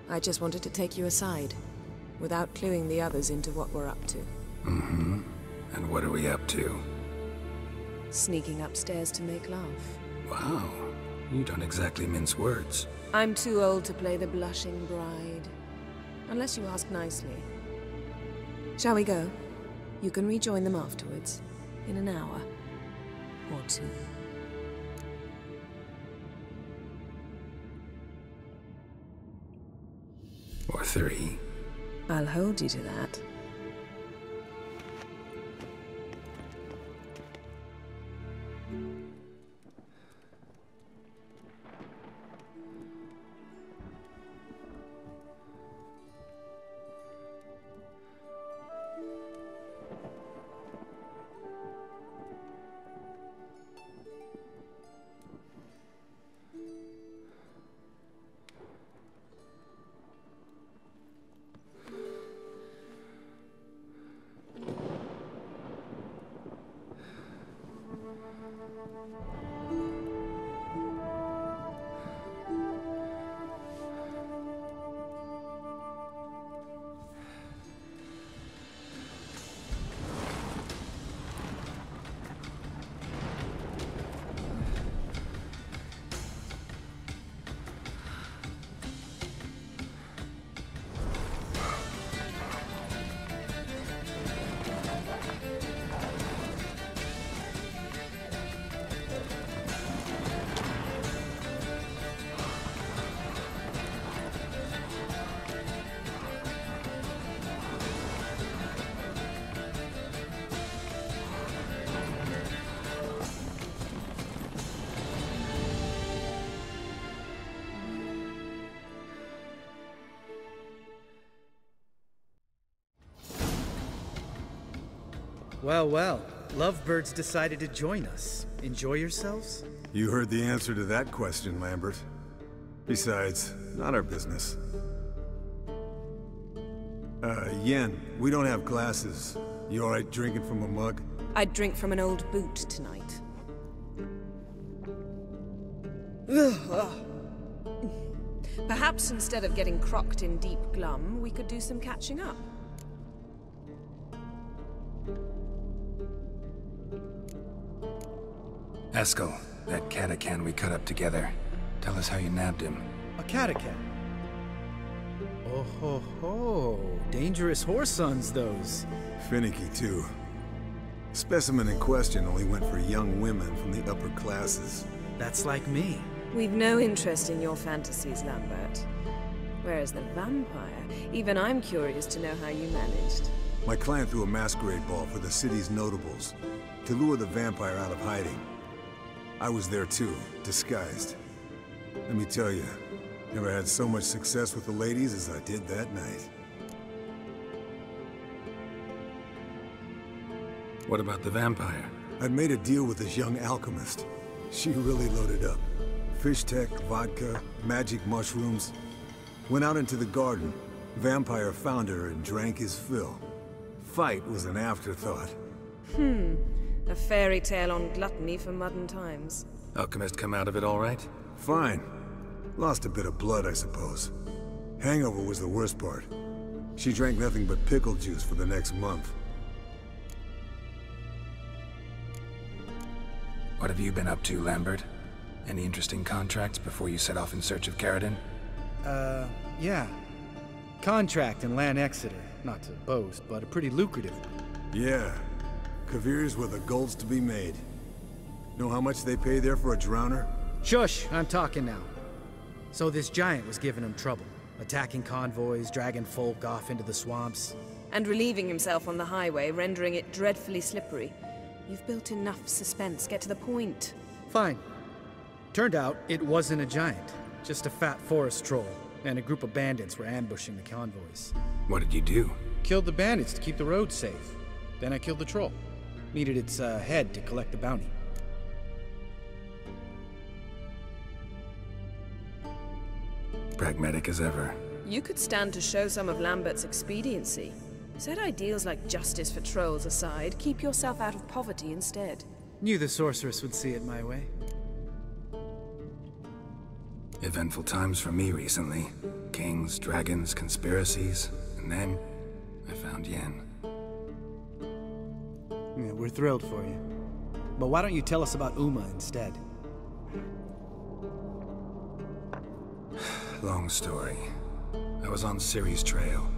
[SPEAKER 11] I just wanted to take you aside, without cluing the others into what we're up to.
[SPEAKER 1] Mm-hmm. And what are we up to?
[SPEAKER 11] Sneaking upstairs to make love.
[SPEAKER 1] Wow. You don't exactly mince words.
[SPEAKER 11] I'm too old to play the blushing bride. Unless you ask nicely. Shall we go? You can rejoin them afterwards. In an hour. Or two.
[SPEAKER 1] Or 3.
[SPEAKER 11] I'll hold you to that.
[SPEAKER 10] Well, well. Lovebirds decided to join us. Enjoy yourselves?
[SPEAKER 14] You heard the answer to that question, Lambert. Besides, not our business. Yen, we don't have glasses. You alright drinking from a mug?
[SPEAKER 11] I'd drink from an old boot tonight. Perhaps instead of getting crocked in deep glum, we could do some catching up.
[SPEAKER 1] Eskel, that Catacan we cut up together. Tell us how you nabbed him.
[SPEAKER 10] A Catacan? Oh ho ho. Dangerous whoresons, those.
[SPEAKER 14] Finicky, too. Specimen in question only went for young women from the upper classes.
[SPEAKER 10] That's like me.
[SPEAKER 11] We've no interest in your fantasies, Lambert. Whereas the vampire, even I'm curious to know how you managed.
[SPEAKER 14] My client threw a masquerade ball for the city's notables, to lure the vampire out of hiding. I was there too, disguised. Let me tell you, never had so much success with the ladies as I did that night.
[SPEAKER 1] What about the vampire?
[SPEAKER 14] I'd made a deal with this young alchemist. She really loaded up. Fish tech, vodka, magic mushrooms. Went out into the garden. Vampire found her and drank his fill. Fight was an afterthought.
[SPEAKER 11] A fairy tale on gluttony for modern times.
[SPEAKER 1] Alchemist come out of it all right?
[SPEAKER 14] Fine. Lost a bit of blood, I suppose. Hangover was the worst part. She drank nothing but pickle juice for the next month.
[SPEAKER 1] What have you been up to, Lambert? Any interesting contracts before you set off in search of Caradon?
[SPEAKER 10] Yeah. Contract in Lan Exeter. Not to boast, but a pretty lucrative one.
[SPEAKER 14] Yeah. Kavir's were the gold's to be made. Know how much they pay there for a drowner?
[SPEAKER 10] Shush, I'm talking now. So this giant was giving him trouble. Attacking convoys, dragging folk off into the swamps.
[SPEAKER 11] And relieving himself on the highway, rendering it dreadfully slippery. You've built enough suspense. Get to the point.
[SPEAKER 10] Fine. Turned out it wasn't a giant. Just a fat forest troll. And a group of bandits were ambushing the convoys.
[SPEAKER 1] What did you do?
[SPEAKER 10] Killed the bandits to keep the roads safe. Then I killed the troll. Needed its head to collect the bounty.
[SPEAKER 1] Pragmatic as ever.
[SPEAKER 11] You could stand to show some of Lambert's expediency. Set ideals like justice for trolls aside, keep yourself out of poverty instead.
[SPEAKER 10] Knew the sorceress would see it my way.
[SPEAKER 1] Eventful times for me recently. Kings, dragons, conspiracies, and then I found Yen.
[SPEAKER 10] Yeah, we're thrilled for you. But why don't you tell us about Uma instead?
[SPEAKER 1] Long story. I was on Ciri's trail.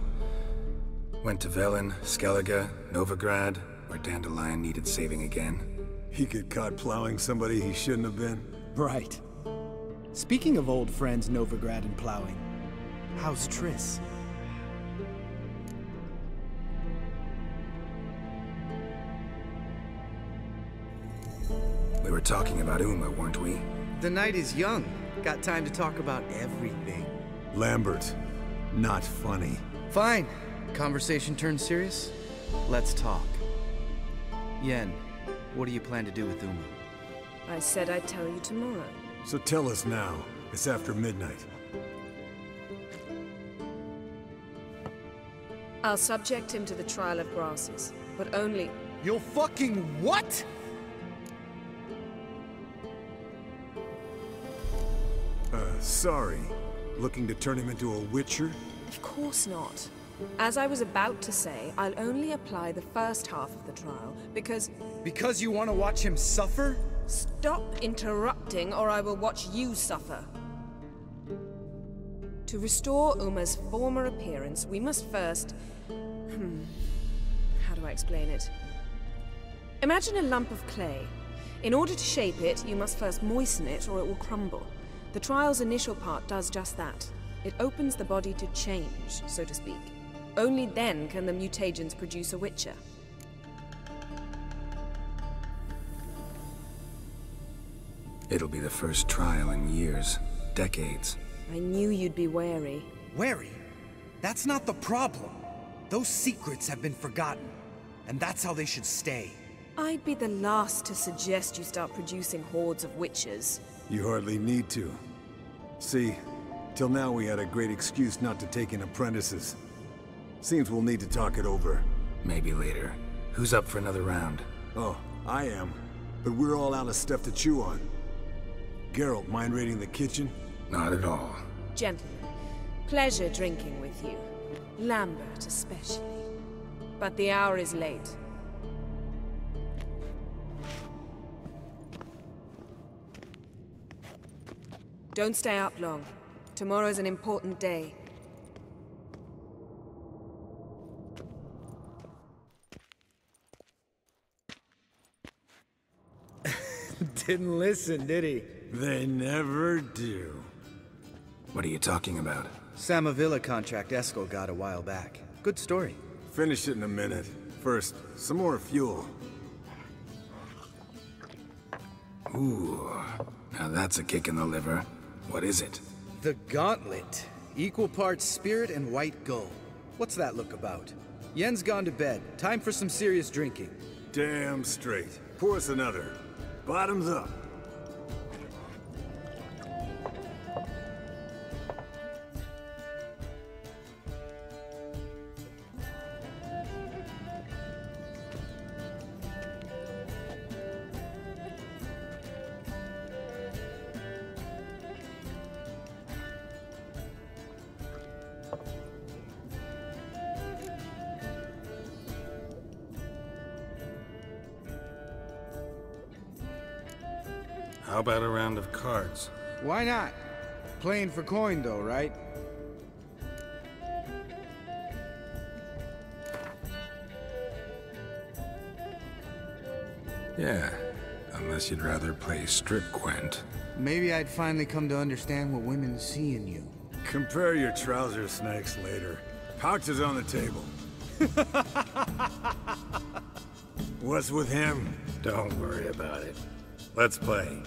[SPEAKER 1] Went to Velen, Skellige, Novigrad, where Dandelion needed saving again.
[SPEAKER 14] He get caught plowing somebody he shouldn't have been?
[SPEAKER 10] Right. Speaking of old friends Novigrad and plowing, how's Triss?
[SPEAKER 1] We were talking about Uma, weren't we?
[SPEAKER 10] The night is young. Got time to talk about everything.
[SPEAKER 14] Lambert, not funny.
[SPEAKER 10] Fine. Conversation turned serious? Let's talk. Yen, what do you plan to do with Uma?
[SPEAKER 11] I said I'd tell you tomorrow.
[SPEAKER 14] So tell us now. It's after midnight.
[SPEAKER 11] I'll subject him to the trial of grasses, but only...
[SPEAKER 10] You'll fucking what?
[SPEAKER 14] Sorry. Looking to turn him into a witcher?
[SPEAKER 11] Of course not. As I was about to say, I'll only apply the first half of the trial, because...
[SPEAKER 10] Because you want to watch him suffer?
[SPEAKER 11] Stop interrupting, or I will watch you suffer. To restore Uma's former appearance, we must first... How do I explain it? Imagine a lump of clay. In order to shape it, you must first moisten it, or it will crumble. The trial's initial part does just that. It opens the body to change, so to speak. Only then can the mutagens produce a witcher.
[SPEAKER 1] It'll be the first trial in years, decades.
[SPEAKER 11] I knew you'd be wary.
[SPEAKER 10] Wary? That's not the problem. Those secrets have been forgotten, and that's how they should stay.
[SPEAKER 11] I'd be the last to suggest you start producing hordes of witches.
[SPEAKER 14] You hardly need to. See, till now we had a great excuse not to take in apprentices. Seems we'll need to talk it over.
[SPEAKER 1] Maybe later. Who's up for another round?
[SPEAKER 14] Oh, I am. But we're all out of stuff to chew on. Geralt, mind raiding the kitchen?
[SPEAKER 1] Not at all.
[SPEAKER 11] Gentlemen, pleasure drinking with you. Lambert especially. But the hour is late. Don't stay up long. Tomorrow's an important day.
[SPEAKER 10] Didn't listen, did he?
[SPEAKER 14] They never do.
[SPEAKER 1] What are you talking about?
[SPEAKER 10] Samavilla contract Eskel got a while back. Good story.
[SPEAKER 14] Finish it in a minute. First, some more fuel.
[SPEAKER 1] Ooh, now that's a kick in the liver. What is it?
[SPEAKER 10] The Gauntlet. Equal parts spirit and white gold. What's that look about? Yen's gone to bed. Time for some serious drinking.
[SPEAKER 14] Damn straight. Pour us another. Bottoms up.
[SPEAKER 1] How about a round of cards?
[SPEAKER 10] Why not? Playing for coin though, right?
[SPEAKER 1] Yeah, unless you'd rather play strip Gwent.
[SPEAKER 10] Maybe I'd finally come to understand what women see in you.
[SPEAKER 14] Compare your trouser snakes later. Pouch is on the table. What's with him?
[SPEAKER 1] Don't worry about it. Let's play.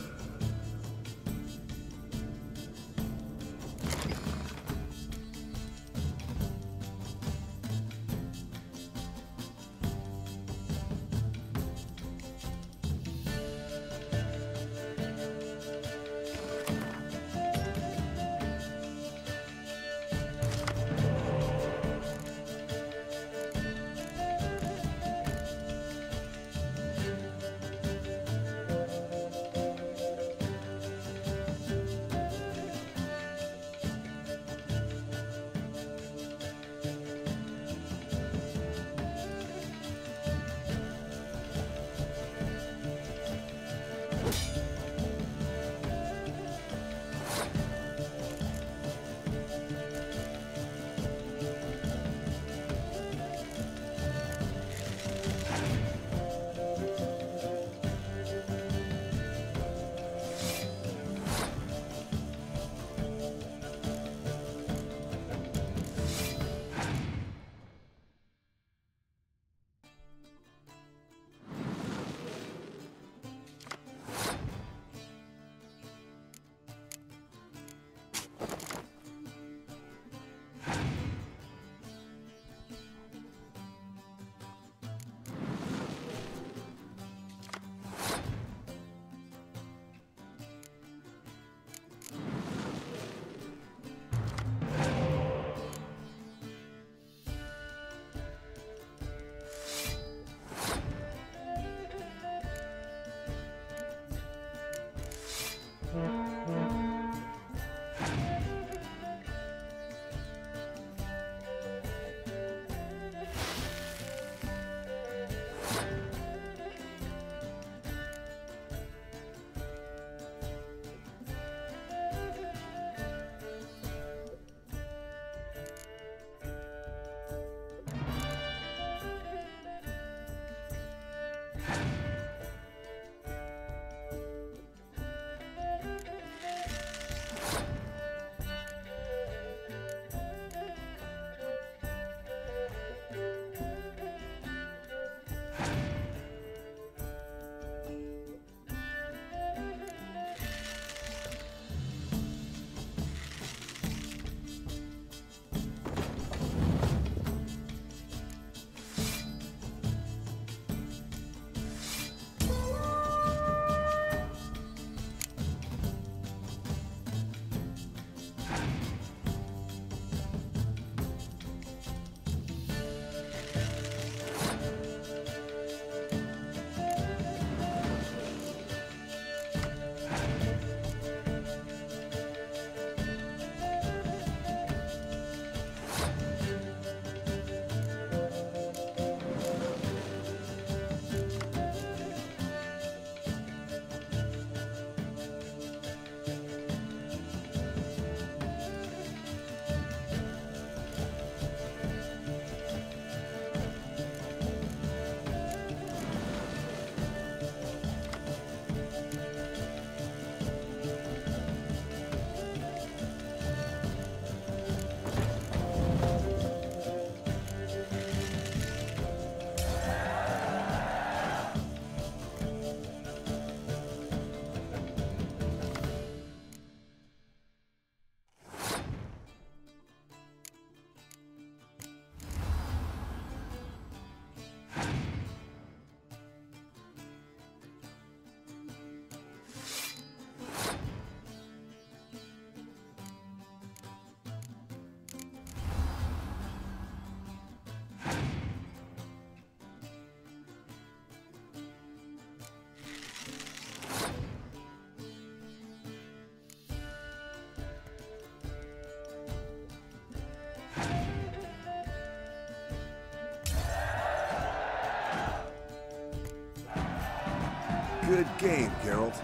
[SPEAKER 14] Good game, Geralt.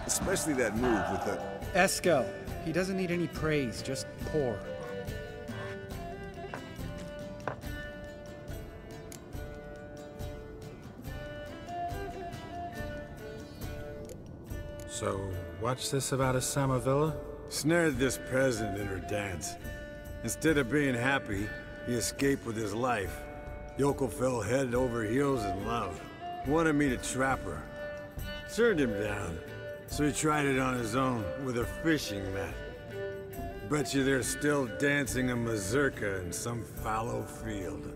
[SPEAKER 14] Especially that move with the...
[SPEAKER 10] Eskel. He doesn't need any praise, just pour.
[SPEAKER 1] So, what's this about a Samavilla?
[SPEAKER 14] Snared this peasant in her dance. Instead of being happy, he escaped with his life. Yoko fell head over heels in love. Wanted me to trap her. Turned him down. So he tried it on his own with a fishing net. Bet you they're still dancing a mazurka in some fallow field.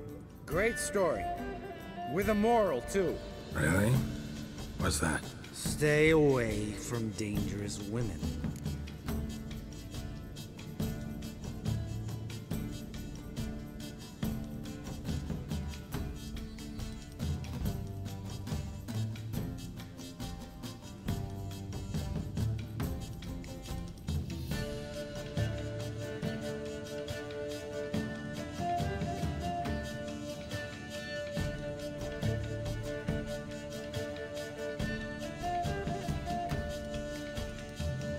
[SPEAKER 10] Great story. With a moral, too.
[SPEAKER 1] Really? What's that?
[SPEAKER 15] Stay away from dangerous women.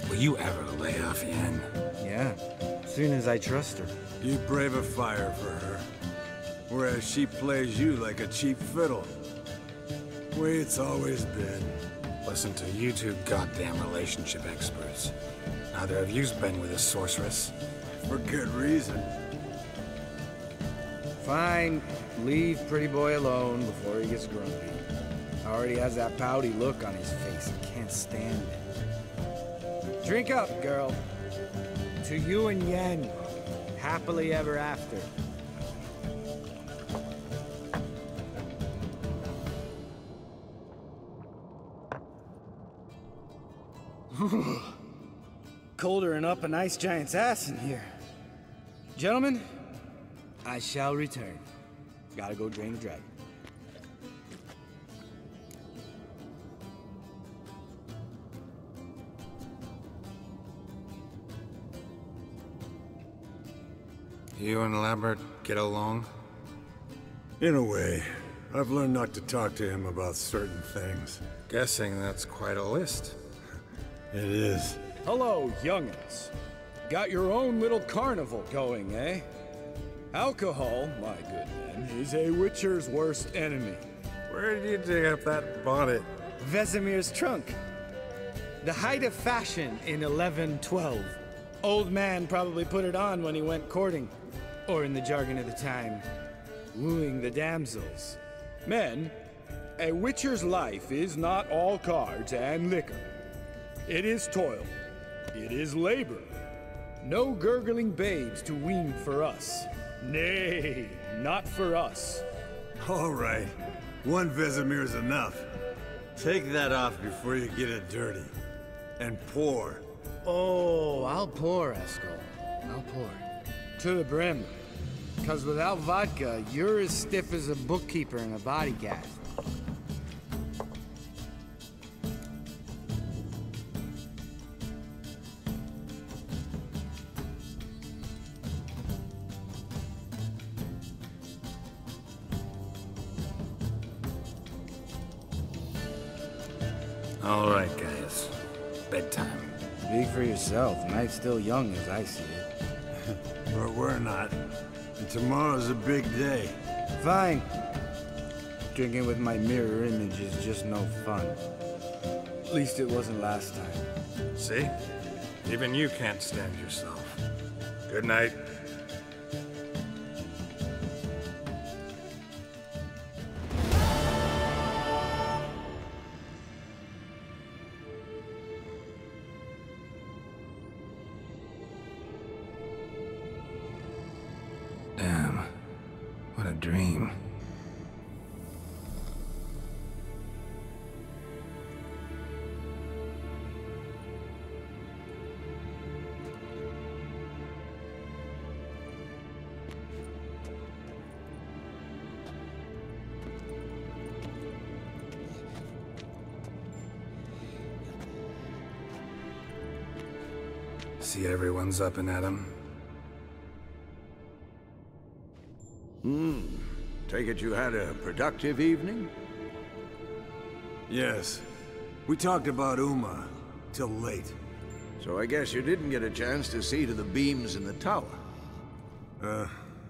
[SPEAKER 1] Will you ever lay off Yen?
[SPEAKER 15] Yeah, soon as I trust her.
[SPEAKER 14] You brave a fire for her. Whereas she plays you like a cheap fiddle. Way it's always been.
[SPEAKER 1] Listen to you two goddamn relationship experts. Neither of you's been with a sorceress.
[SPEAKER 14] For good reason.
[SPEAKER 15] Fine, leave pretty boy alone before he gets grumpy. Already has that pouty look on his face. I can't stand it. Drink up, girl. To you and Yen. Happily ever after. Colder and up a nice giant's ass in here. Gentlemen, I shall return. Gotta go drain the dragon.
[SPEAKER 1] You and Lambert get along?
[SPEAKER 14] In a way. I've learned not to talk to him about certain things.
[SPEAKER 1] Guessing that's quite a list.
[SPEAKER 14] It is.
[SPEAKER 8] Hello, young'uns. Got your own little carnival going, eh? Alcohol, my good men, is a witcher's worst enemy.
[SPEAKER 1] Where did you dig up that bonnet?
[SPEAKER 15] Vesemir's trunk. The height of fashion in 1112. Old man probably put it on when he went courting. Or in the jargon of the time, wooing the damsels.
[SPEAKER 8] Men, a witcher's life is not all cards and liquor. It is toil. It is labor. No gurgling babes to wean for us. Nay, not for us.
[SPEAKER 14] All right. One Vesemir's enough. Take that off before you get it dirty. And pour.
[SPEAKER 15] Oh, I'll pour, Eskel. I'll pour. To the brim. 'Cause without vodka, you're as stiff as a bookkeeper in a body cast.
[SPEAKER 1] All right, guys. Bedtime.
[SPEAKER 15] Speak for yourself. Night's still young as I see it.
[SPEAKER 14] But we're not. And tomorrow's a big day.
[SPEAKER 15] Fine. Drinking with my mirror image is just no fun. At least it wasn't last time.
[SPEAKER 1] See? Even you can't stand yourself. Good night. Damn. What a dream. See everyone's up and at 'em.
[SPEAKER 12] Take it you had a productive evening?
[SPEAKER 14] Yes. We talked about Uma till late.
[SPEAKER 12] So I guess you didn't get a chance to see to the beams in the tower.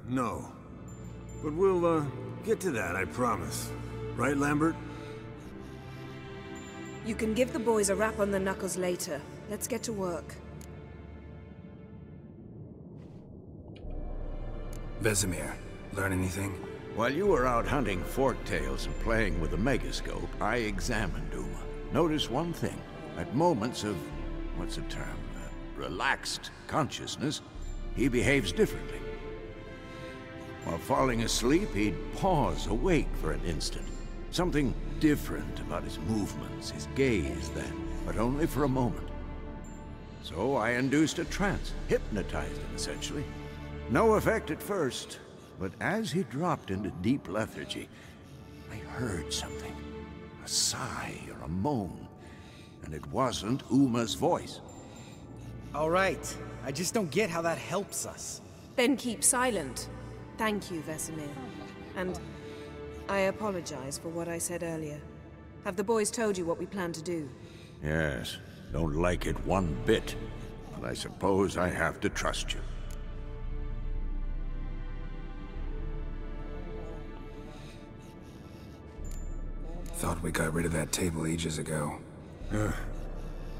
[SPEAKER 14] No. But we'll, get to that, I promise. Right, Lambert?
[SPEAKER 11] You can give the boys a rap on the knuckles later. Let's get to work.
[SPEAKER 1] Vesemir, learn anything?
[SPEAKER 12] While you were out hunting forktails and playing with the megascope, I examined Uma. Notice one thing. At moments of, what's the term, relaxed consciousness, he behaves differently. While falling asleep, he'd pause awake for an instant. Something different about his movements, his gaze then, but only for a moment. So I induced a trance, hypnotized him essentially. No effect at first, but as he dropped into deep lethargy, I heard something. A sigh or a moan, and it wasn't Uma's voice.
[SPEAKER 15] All right. I just don't get how that helps us.
[SPEAKER 11] Then keep silent. Thank you, Vesemir. And I apologize for what I said earlier. Have the boys told you what we plan to do?
[SPEAKER 12] Yes, don't like it one bit, but I suppose I have to trust you.
[SPEAKER 1] Thought we got rid of that table ages ago.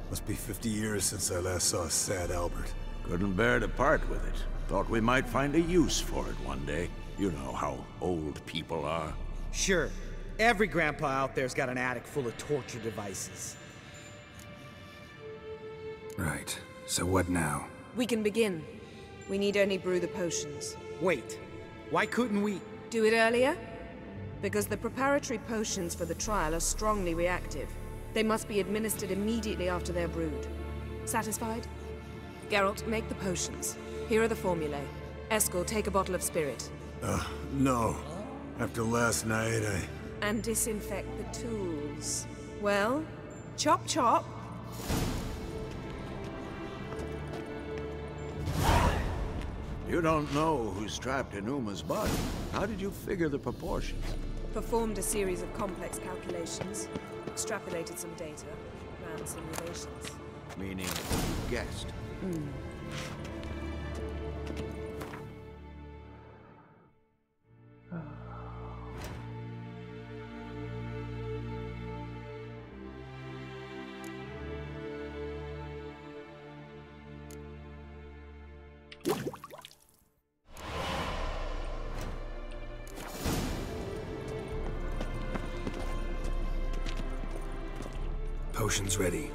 [SPEAKER 14] Must be 50 years since I last saw sad Albert.
[SPEAKER 12] Couldn't bear to part with it. Thought we might find a use for it one day. You know how old people are.
[SPEAKER 15] Sure. Every grandpa out there's got an attic full of torture devices.
[SPEAKER 1] Right. So what now?
[SPEAKER 11] We can begin. We need only brew the potions.
[SPEAKER 15] Wait. Why couldn't we...
[SPEAKER 11] Do it earlier? Because the preparatory potions for the trial are strongly reactive. They must be administered immediately after they're brewed. Satisfied? Geralt, make the potions. Here are the formulae. Eskel, take a bottle of spirit.
[SPEAKER 14] No. After last night,
[SPEAKER 11] And disinfect the tools. Well, chop chop.
[SPEAKER 12] You don't know who's trapped in Uma's body. How did you figure the proportions?
[SPEAKER 11] Performed a series of complex calculations. Extrapolated some data. Ran simulations.
[SPEAKER 12] Meaning, you guessed.
[SPEAKER 1] Potions ready.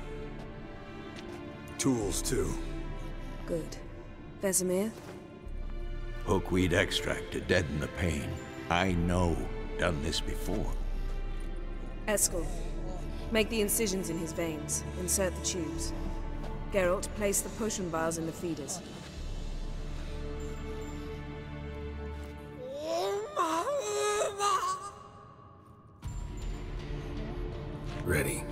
[SPEAKER 14] tools too.
[SPEAKER 11] Good. Vesemir?
[SPEAKER 12] Hookweed extract to deaden the pain. I know. Done this before.
[SPEAKER 11] Eskel, make the incisions in his veins. Insert the tubes. Geralt, place the potion vials in the feeders.
[SPEAKER 1] Ready.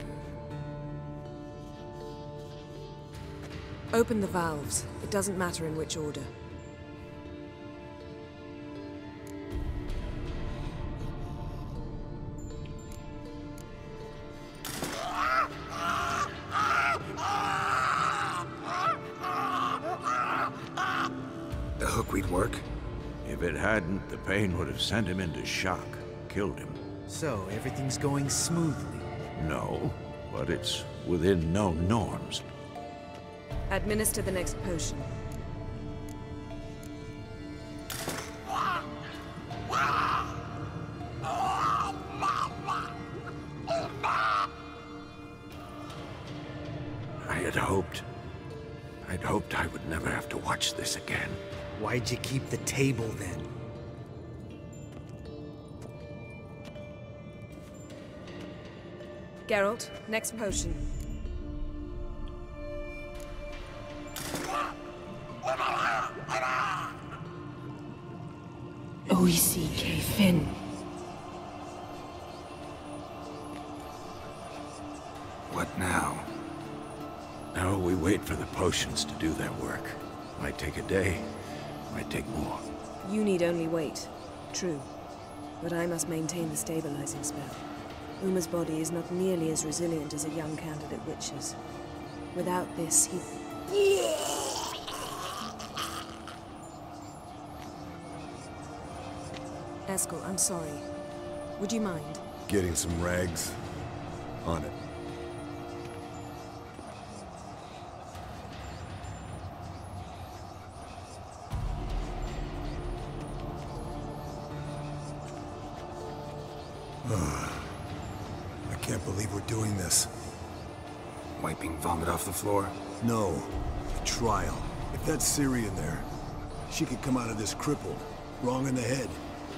[SPEAKER 11] Open the valves. It doesn't matter in which order.
[SPEAKER 1] The hookweed work?
[SPEAKER 12] If it hadn't, the pain would have sent him into shock, killed him.
[SPEAKER 10] So, everything's going smoothly?
[SPEAKER 12] No, but it's within known norms.
[SPEAKER 11] Administer the next potion.
[SPEAKER 12] I'd hoped I would never have to watch this again.
[SPEAKER 10] Why'd you keep the table then?
[SPEAKER 11] Geralt, next potion. OECK Finn.
[SPEAKER 1] What now?
[SPEAKER 12] Now we wait for the potions to do their work. Might take a day, might take more.
[SPEAKER 11] You need only wait. True. But I must maintain the stabilizing spell. Uma's body is not nearly as resilient as a young candidate witch's. Without this, he... Eskel, I'm sorry. Would you mind?
[SPEAKER 14] Getting some rags? On it. I can't believe we're doing this.
[SPEAKER 1] Wiping vomit off the floor?
[SPEAKER 14] No. The trial. If that's Syrian there, she could come out of this crippled, wrong in the head,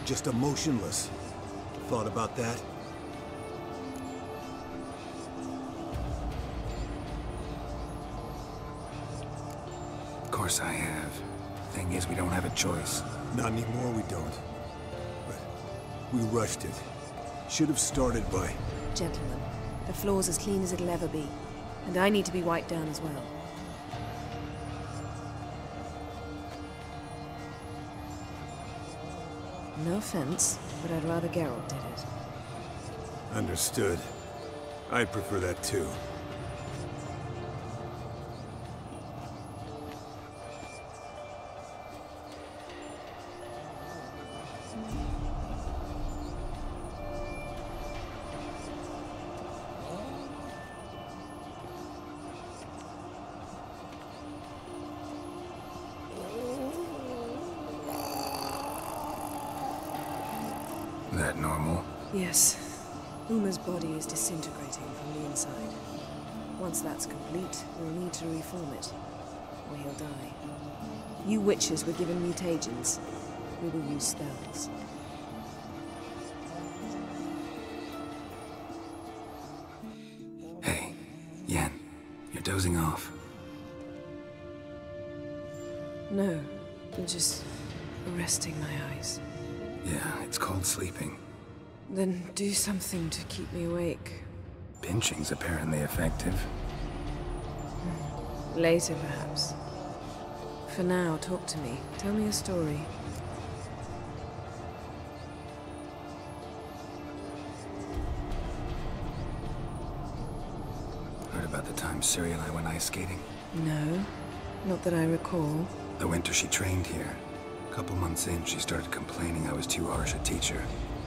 [SPEAKER 14] just emotionless. Thought about that?
[SPEAKER 1] Of course I have. Thing is, we don't have a choice.
[SPEAKER 14] Not anymore, we don't. But we rushed it. Should have started by...
[SPEAKER 11] Gentlemen, the floor's as clean as it'll ever be. And I need to be wiped down as well. No offense, but I'd rather Geralt did it.
[SPEAKER 14] Understood. I'd prefer that too.
[SPEAKER 1] That normal?
[SPEAKER 11] Yes. Uma's body is disintegrating from the inside. Once that's complete, we'll need to reform it, or he'll die. You witches were given mutagens. We will use spells.
[SPEAKER 1] Hey, Yen, you're dozing off.
[SPEAKER 11] No, I'm just resting my eyes.
[SPEAKER 1] Yeah, it's called sleeping.
[SPEAKER 11] Then do something to keep me awake.
[SPEAKER 1] Pinching's apparently effective.
[SPEAKER 11] Later, perhaps. For now, talk to me. Tell me a story.
[SPEAKER 1] Heard about the time Ciri and I went ice skating?
[SPEAKER 11] No, not that I recall.
[SPEAKER 1] The winter she trained here. A couple months in, she started complaining I was too harsh a teacher.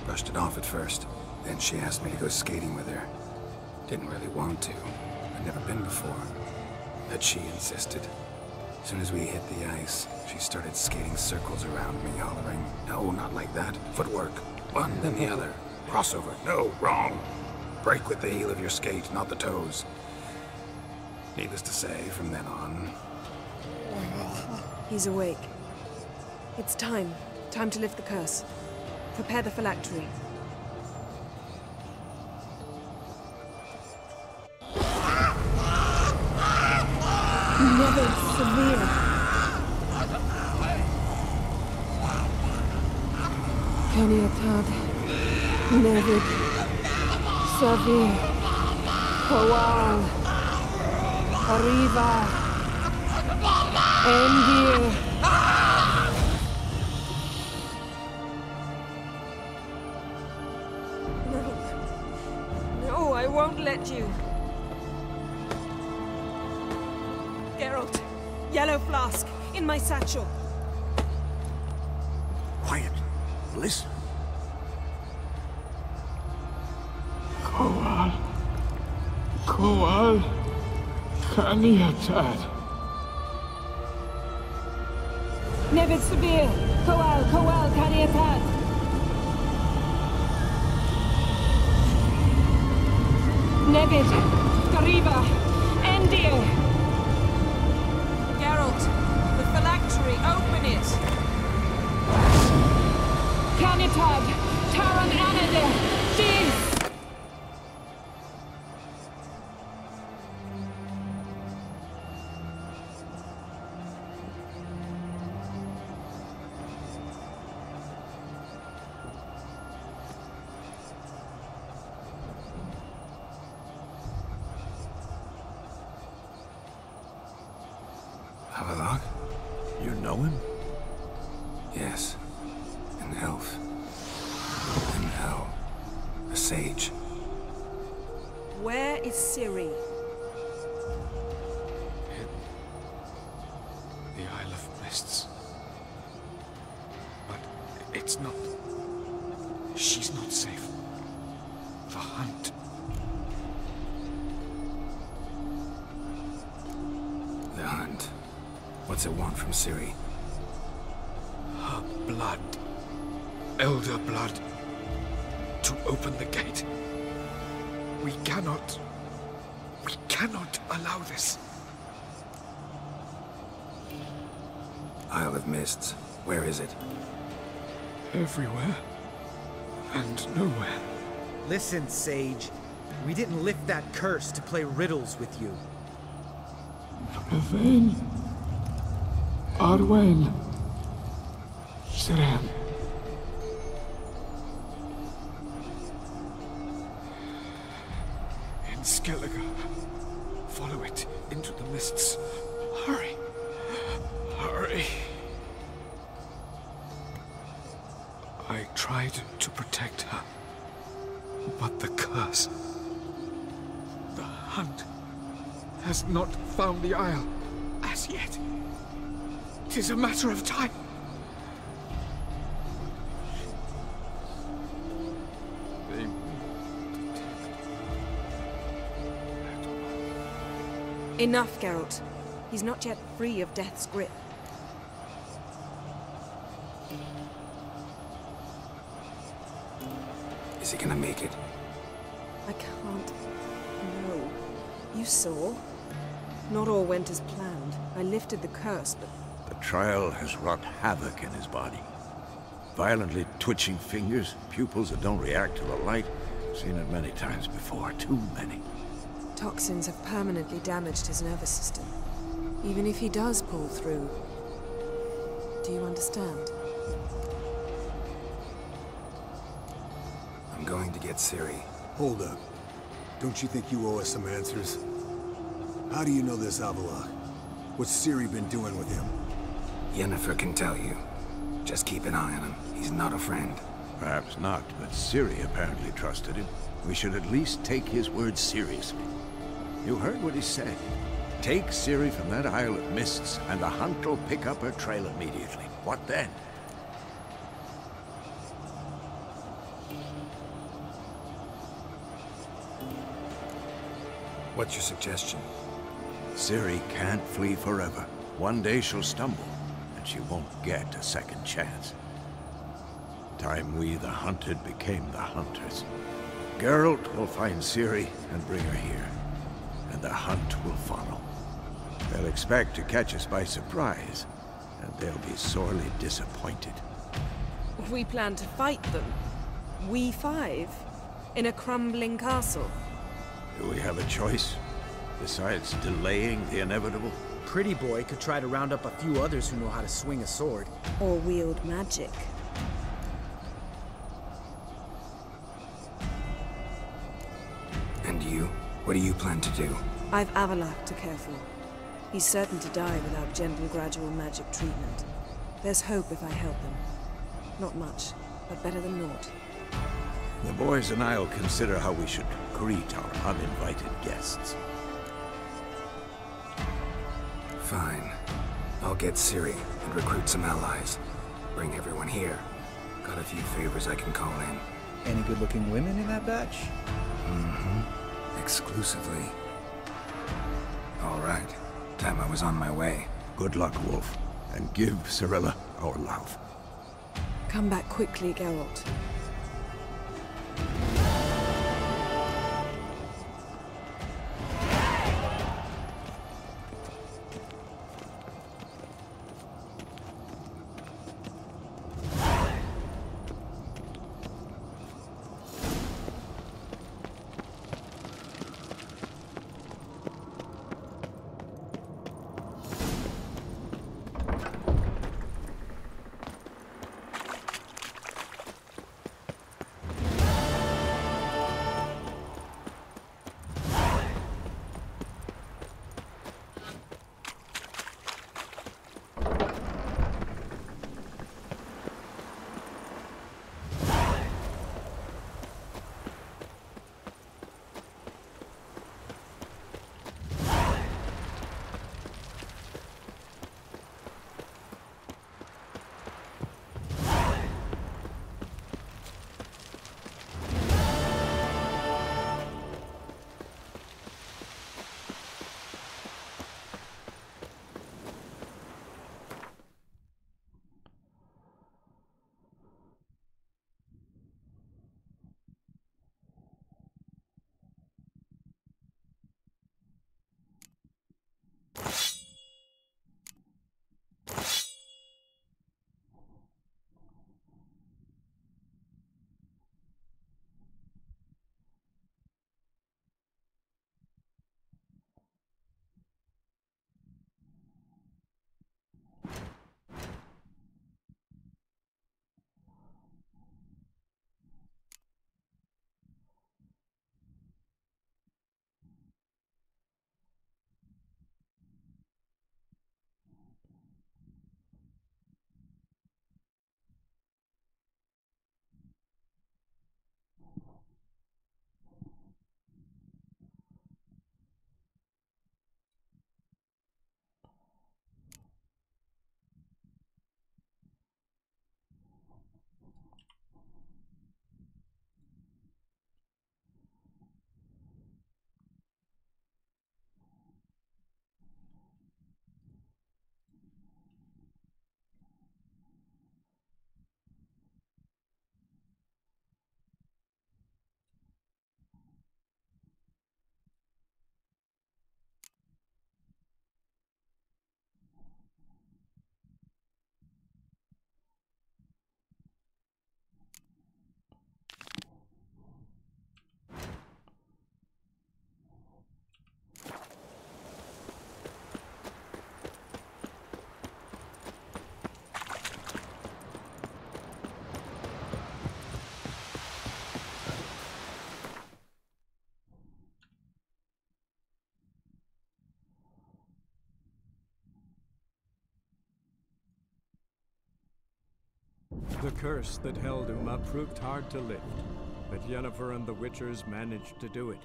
[SPEAKER 1] Brushed it off at first. Then she asked me to go skating with her. Didn't really want to. I'd never been before. But she insisted. As soon as we hit the ice, she started skating circles around me, hollering, "No, not like that. Footwork. One, then the other. Crossover. No, wrong. Break with the heel of your skate, not the toes." Needless to say, from then on...
[SPEAKER 11] He's awake. It's time. Time to lift the curse. Prepare the phylactery.
[SPEAKER 16] Never severe. Caniatad. Nevid. Severe. Kowal. Arriva. Endir.
[SPEAKER 11] No, I won't let you. Geralt, yellow flask, in my satchel.
[SPEAKER 12] Quiet. Listen.
[SPEAKER 16] Kowal. Kowal. Caniatad. Nevid severe. Kowal. Kowal. Caniatad. Nevid. Gariba. Endir.
[SPEAKER 11] Geralt, the phylactery, open it!
[SPEAKER 16] Caniatad. Taran Anade. Dis.
[SPEAKER 1] Havelock?
[SPEAKER 12] You know him?
[SPEAKER 1] Yes. An elf. An elf. A sage.
[SPEAKER 11] Where is Ciri?
[SPEAKER 17] The Isle of Mists. But it's not... She's not safe. The hunt.
[SPEAKER 1] The hunt. What's it want from Ciri?
[SPEAKER 17] Her blood. Elder blood. To open the gate. We cannot allow this.
[SPEAKER 1] Isle of Mists. Where is it?
[SPEAKER 17] Everywhere. And nowhere.
[SPEAKER 15] Listen, Sage. We didn't lift that curse to play riddles with you.
[SPEAKER 17] Yvain. Arwen. Siran. In Skellige. Follow it into the mists. Hurry. Hurry. I tried to protect her. But the curse... The hunt has not found the Isle as yet. It is a matter of time. They will detect.
[SPEAKER 11] Enough, Geralt. He's not yet free of death's grip.
[SPEAKER 1] Is he gonna make it?
[SPEAKER 11] I can't. No. You saw? Not all went as planned. I lifted the curse, but...
[SPEAKER 12] The trial has wrought havoc in his body. Violently twitching fingers, pupils that don't react to the light. Seen it many times before, too many.
[SPEAKER 11] Toxins have permanently damaged his nervous system. Even if he does pull through. Do you understand?
[SPEAKER 1] I'm going to get Ciri.
[SPEAKER 14] Hold up. Don't you think you owe us some answers? How do you know this Avallac'h? What's Ciri been doing with him?
[SPEAKER 1] Yennefer can tell you. Just keep an eye on him. He's not a friend.
[SPEAKER 12] Perhaps not, but Ciri apparently trusted him. We should at least take his words seriously. You heard what he said. Take Ciri from that Isle of Mists, and the hunt will pick up her trail immediately. What then?
[SPEAKER 1] What's your suggestion?
[SPEAKER 12] Ciri can't flee forever. One day she'll stumble, and she won't get a second chance. Time we, the hunted, became the hunters. Geralt will find Ciri and bring her here, and the hunt will follow. They'll expect to catch us by surprise, and they'll be sorely disappointed.
[SPEAKER 11] We plan to fight them. We five? In a crumbling castle?
[SPEAKER 12] Do we have a choice? Besides delaying the inevitable?
[SPEAKER 15] Pretty Boy could try to round up a few others who know how to swing a sword.
[SPEAKER 11] Or wield magic.
[SPEAKER 1] And you? What do you plan to do?
[SPEAKER 11] I've Avallac'h to care for. He's certain to die without gentle, gradual magic treatment. There's hope if I help him. Not much, but better than naught.
[SPEAKER 12] The boys and I'll consider how we should greet our uninvited guests.
[SPEAKER 1] Fine. I'll get Ciri and recruit some allies. Bring everyone here. Got a few favors I can call in.
[SPEAKER 10] Any good-looking women in that batch?
[SPEAKER 1] Mm-hmm. Exclusively. All right. Time I was on my way.
[SPEAKER 12] Good luck, Wolf. And give Cirilla our love.
[SPEAKER 11] Come back quickly, Geralt.
[SPEAKER 8] The curse that held Uma proved hard to lift, but Yennefer and the Witchers managed to do it.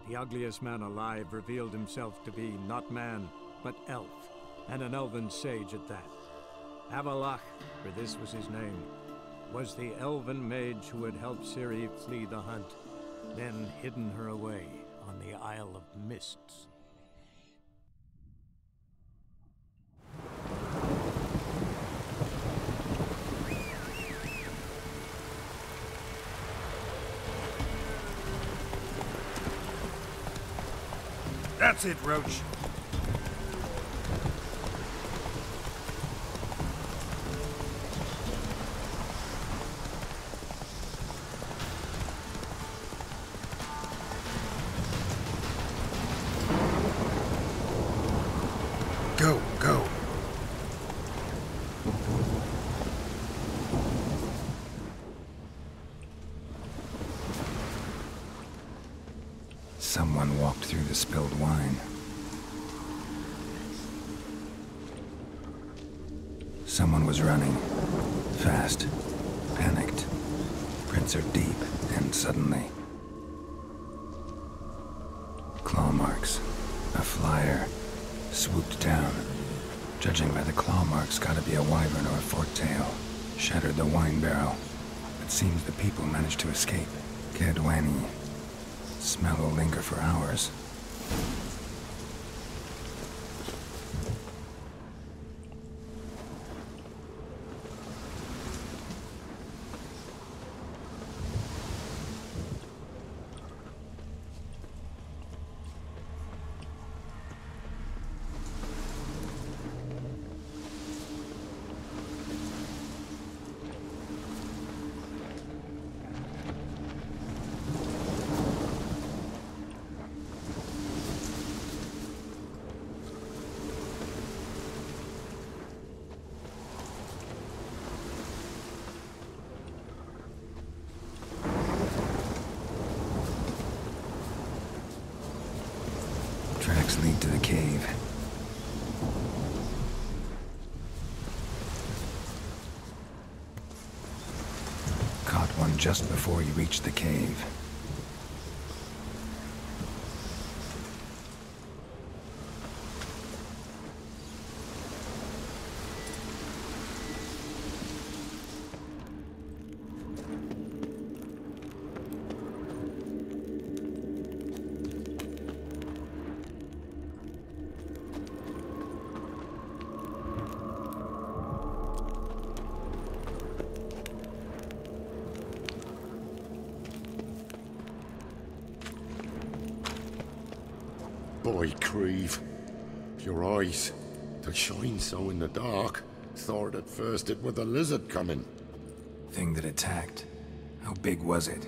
[SPEAKER 8] The ugliest man alive revealed himself to be not man, but elf, and an elven sage at that. Avalach, for this was his name, was the elven mage who had helped Ciri flee the hunt, then hidden her away on the Isle of Mists.
[SPEAKER 1] That's it, Roach. Go, go. Someone walked through the spilled wine. Someone was running. Fast. Panicked. Prints are deep, and suddenly... claw marks. A flyer. Swooped down. Judging by the claw marks, gotta be a wyvern or a forktail. Shattered the wine barrel. It seems the people managed to escape. Kedwani. Smell will linger for hours. Tracks lead to the cave. Caught one just before you reached the cave.
[SPEAKER 18] Boy, Creve, your eyes, they shine so in the dark. Thought at first it was a lizard coming.
[SPEAKER 1] Thing that attacked. How big was it?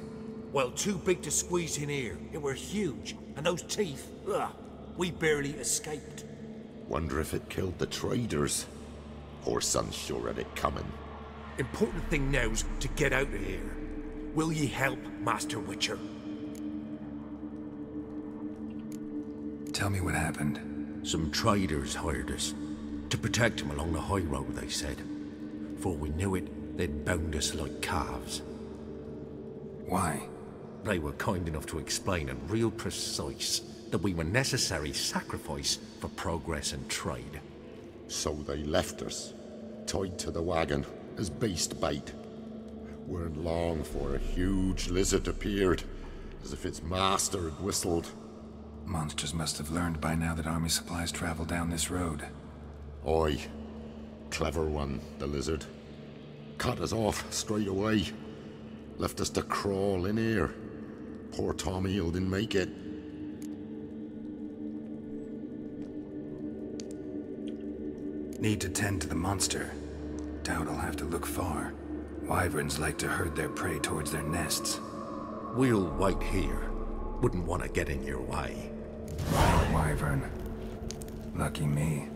[SPEAKER 3] Well, too big to squeeze in here. It were huge. And those teeth, ugh, we barely escaped.
[SPEAKER 18] Wonder if it killed the traders. Poor son's sure had it coming.
[SPEAKER 3] Important thing now's to get out of here. Will ye help, Master Witcher?
[SPEAKER 1] Tell me what happened.
[SPEAKER 19] Some traders hired us. To protect them along the high road, they said. Before we knew it, they'd bound us like calves.
[SPEAKER 1] Why?
[SPEAKER 19] They were kind enough to explain in real precise that we were necessary sacrifice for progress and trade.
[SPEAKER 18] So they left us, tied to the wagon, as beast bait. Weren't long for a huge lizard appeared, as if its master had whistled.
[SPEAKER 1] Monsters must have learned by now that army supplies travel down this road.
[SPEAKER 18] Oi. Clever one, the lizard. Cut us off straight away. Left us to crawl in here. Poor Tommy didn't make it.
[SPEAKER 1] Need to tend to the monster. Doubt I'll have to look far. Wyverns like to herd their prey towards their nests.
[SPEAKER 19] We'll wait here. Wouldn't want to get in your way.
[SPEAKER 1] Wyvern. Lucky me.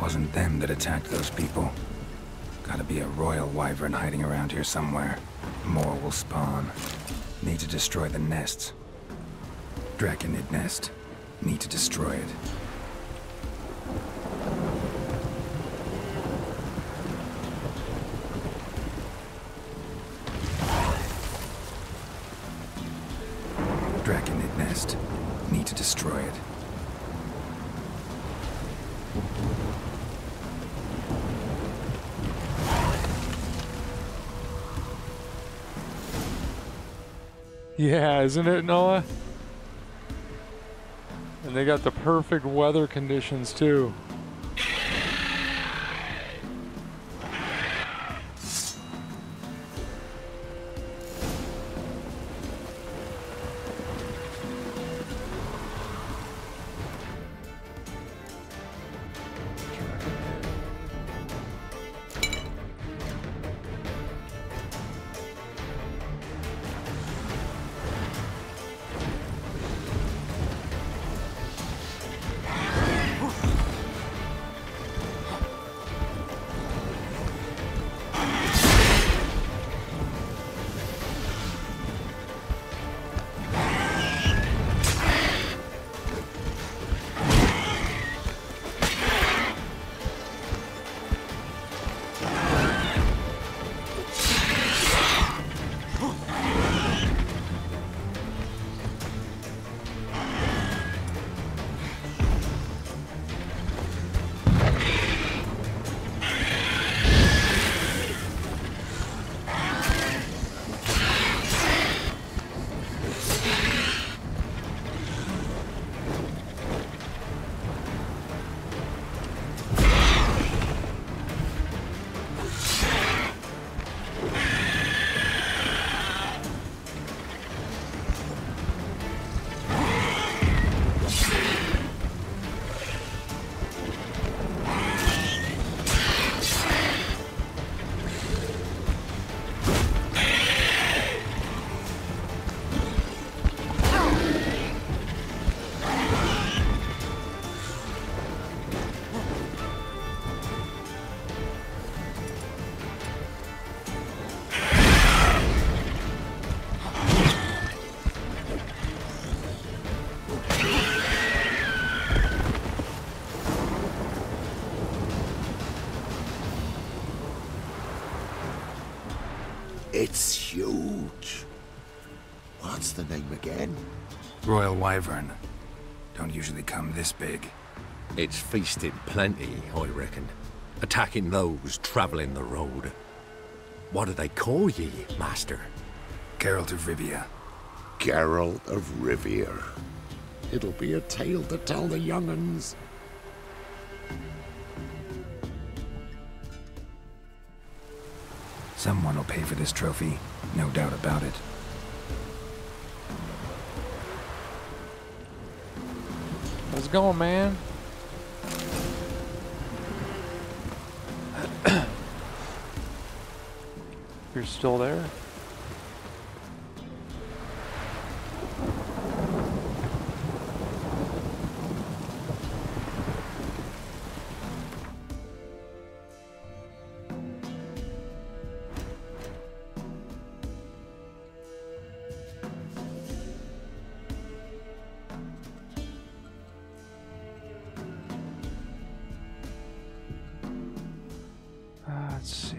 [SPEAKER 1] Wasn't them that attacked those people. Gotta be a royal wyvern hiding around here somewhere. More will spawn. Need to destroy the nests. Draconid nest. Need to destroy it. Draconid nest. Need to destroy it.
[SPEAKER 5] Yeah, isn't it, Noah? And they got the perfect weather conditions too.
[SPEAKER 18] It's huge. What's the name again?
[SPEAKER 1] Royal Wyvern. Don't usually come this big.
[SPEAKER 19] It's feasted plenty, I reckon. Attacking those travelling the road. What do they call ye, Master?
[SPEAKER 1] Geralt of Rivia.
[SPEAKER 18] Geralt of Rivia. It'll be a tale to tell the young'uns.
[SPEAKER 1] Someone will pay for this trophy, no doubt about it.
[SPEAKER 5] Let's go, man. You're still there? Let's see.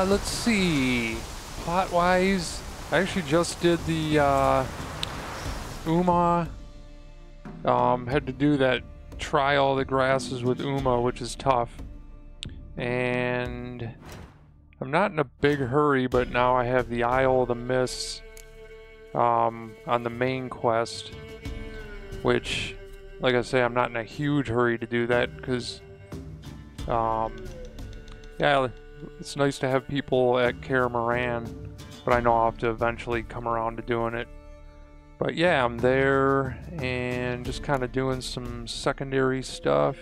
[SPEAKER 5] Let's see. Plot-wise, I actually just did the Uma. Had to do that try all the grasses with Uma, which is tough. And I'm not in a big hurry, but now I have the Isle of the Mists on the main quest, which, like I say, I'm not in a huge hurry to do that because, yeah, it's nice to have people at Kaer Moran, but I know I'll have to eventually come around to doing it. But yeah, I'm there and just kind of doing some secondary stuff.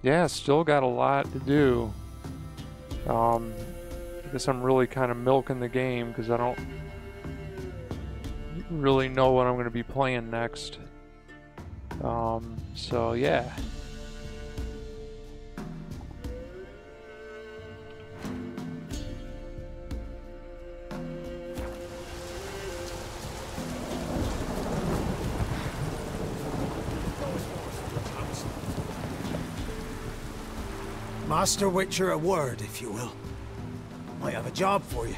[SPEAKER 5] Yeah, still got a lot to do. I guess I'm really kind of milking the game because I don't really know what I'm going to be playing next. So yeah.
[SPEAKER 6] Master Witcher, a word, if you will. Might have a job for you.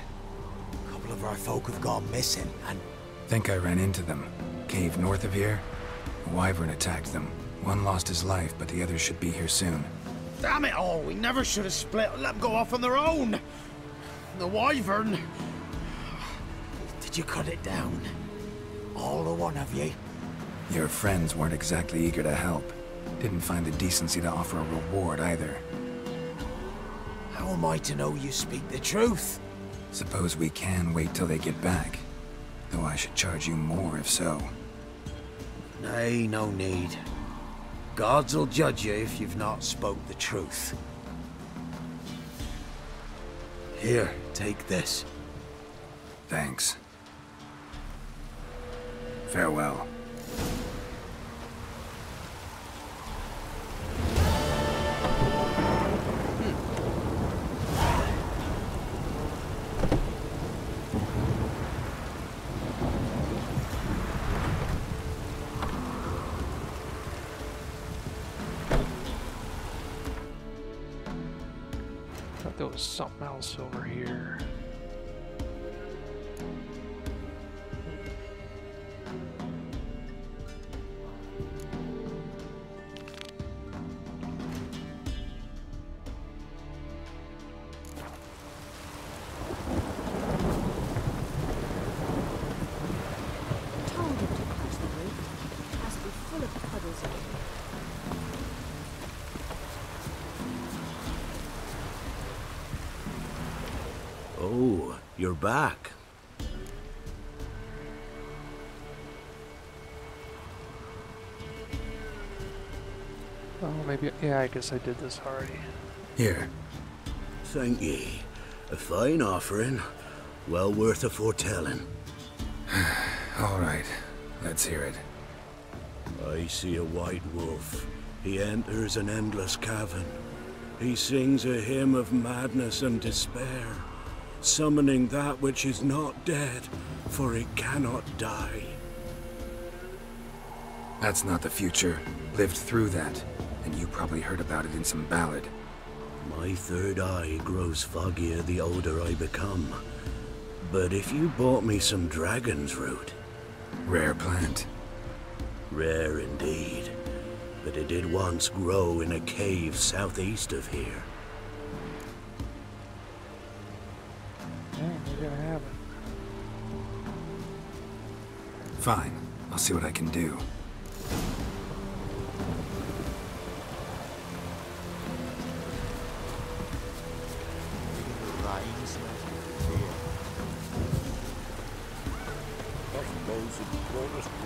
[SPEAKER 6] A couple of our folk have gone missing, and...
[SPEAKER 1] Think I ran into them. Cave north of here. A wyvern attacked them. One lost his life, but the others should be here soon.
[SPEAKER 6] Damn it all, we never should have split and let them go off on their own. The wyvern... Did you cut it down? All the one of ye?
[SPEAKER 1] Your friends weren't exactly eager to help. Didn't find the decency to offer a reward either.
[SPEAKER 6] How am I to know you speak the truth?
[SPEAKER 1] Suppose we can wait till they get back. Though I should charge you more if so.
[SPEAKER 6] Nay, no need. Gods will judge you if you've not spoke the truth. Here, take this.
[SPEAKER 1] Thanks. Farewell.
[SPEAKER 5] There was something else over here.
[SPEAKER 12] you're back.
[SPEAKER 5] Oh, maybe. Yeah, I guess I did this already.
[SPEAKER 12] Here. Thank ye. A fine offering. Well worth a foretelling.
[SPEAKER 1] All right. Let's hear it.
[SPEAKER 12] I see a white wolf. He enters an endless cavern. He sings a hymn of madness and despair, summoning that which is not dead, for it cannot die.
[SPEAKER 1] That's not the future. Lived through that, and you probably heard about it in some ballad.
[SPEAKER 12] My third eye grows foggier the older I become. But if you bought me some dragon's root...
[SPEAKER 1] Rare plant.
[SPEAKER 12] Rare indeed. But it did once grow in a cave southeast of here.
[SPEAKER 5] Yeah, maybe I have it.
[SPEAKER 1] Fine. I'll see what I can do.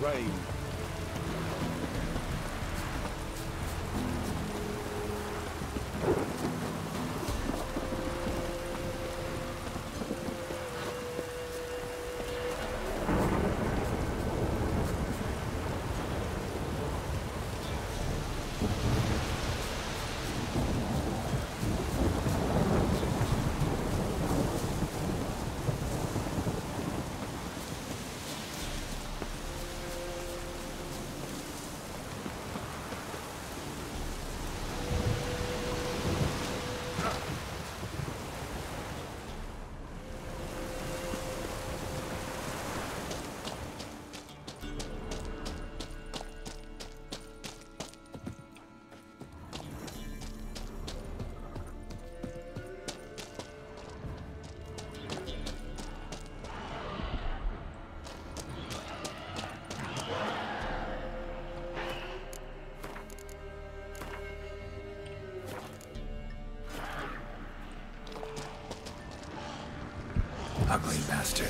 [SPEAKER 12] Rain.
[SPEAKER 1] Ugly bastard.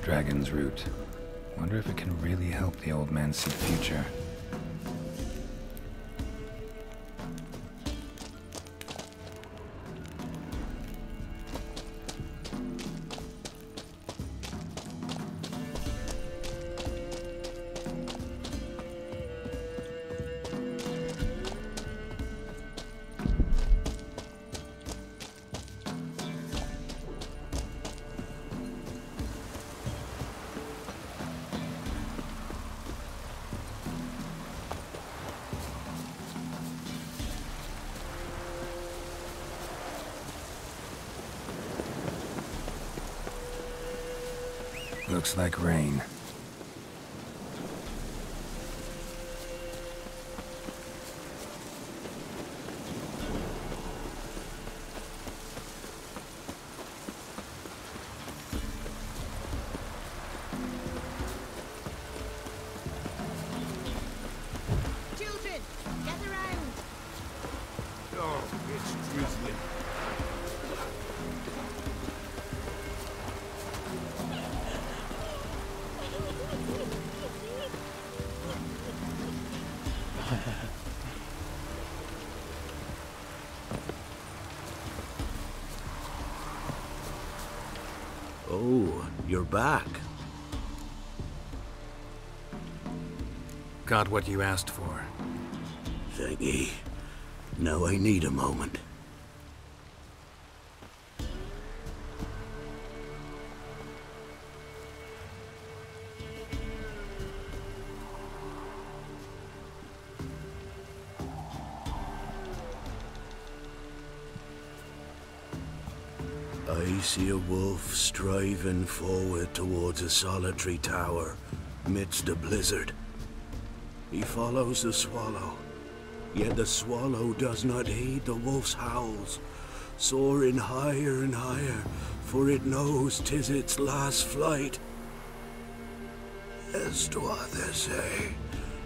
[SPEAKER 1] Dragon's root. Wonder if it can really help the old man see the future. Looks like rain.
[SPEAKER 20] Children,
[SPEAKER 3] It's drizzling.
[SPEAKER 12] Oh, you're back.
[SPEAKER 1] Got what you asked for.
[SPEAKER 12] Thank ye. Now I need a moment. I see a wolf striving forward towards a solitary tower midst a blizzard. He follows the swallow, yet the swallow does not heed the wolf's howls, soaring higher and higher, for it knows 'tis its last flight. As to others say,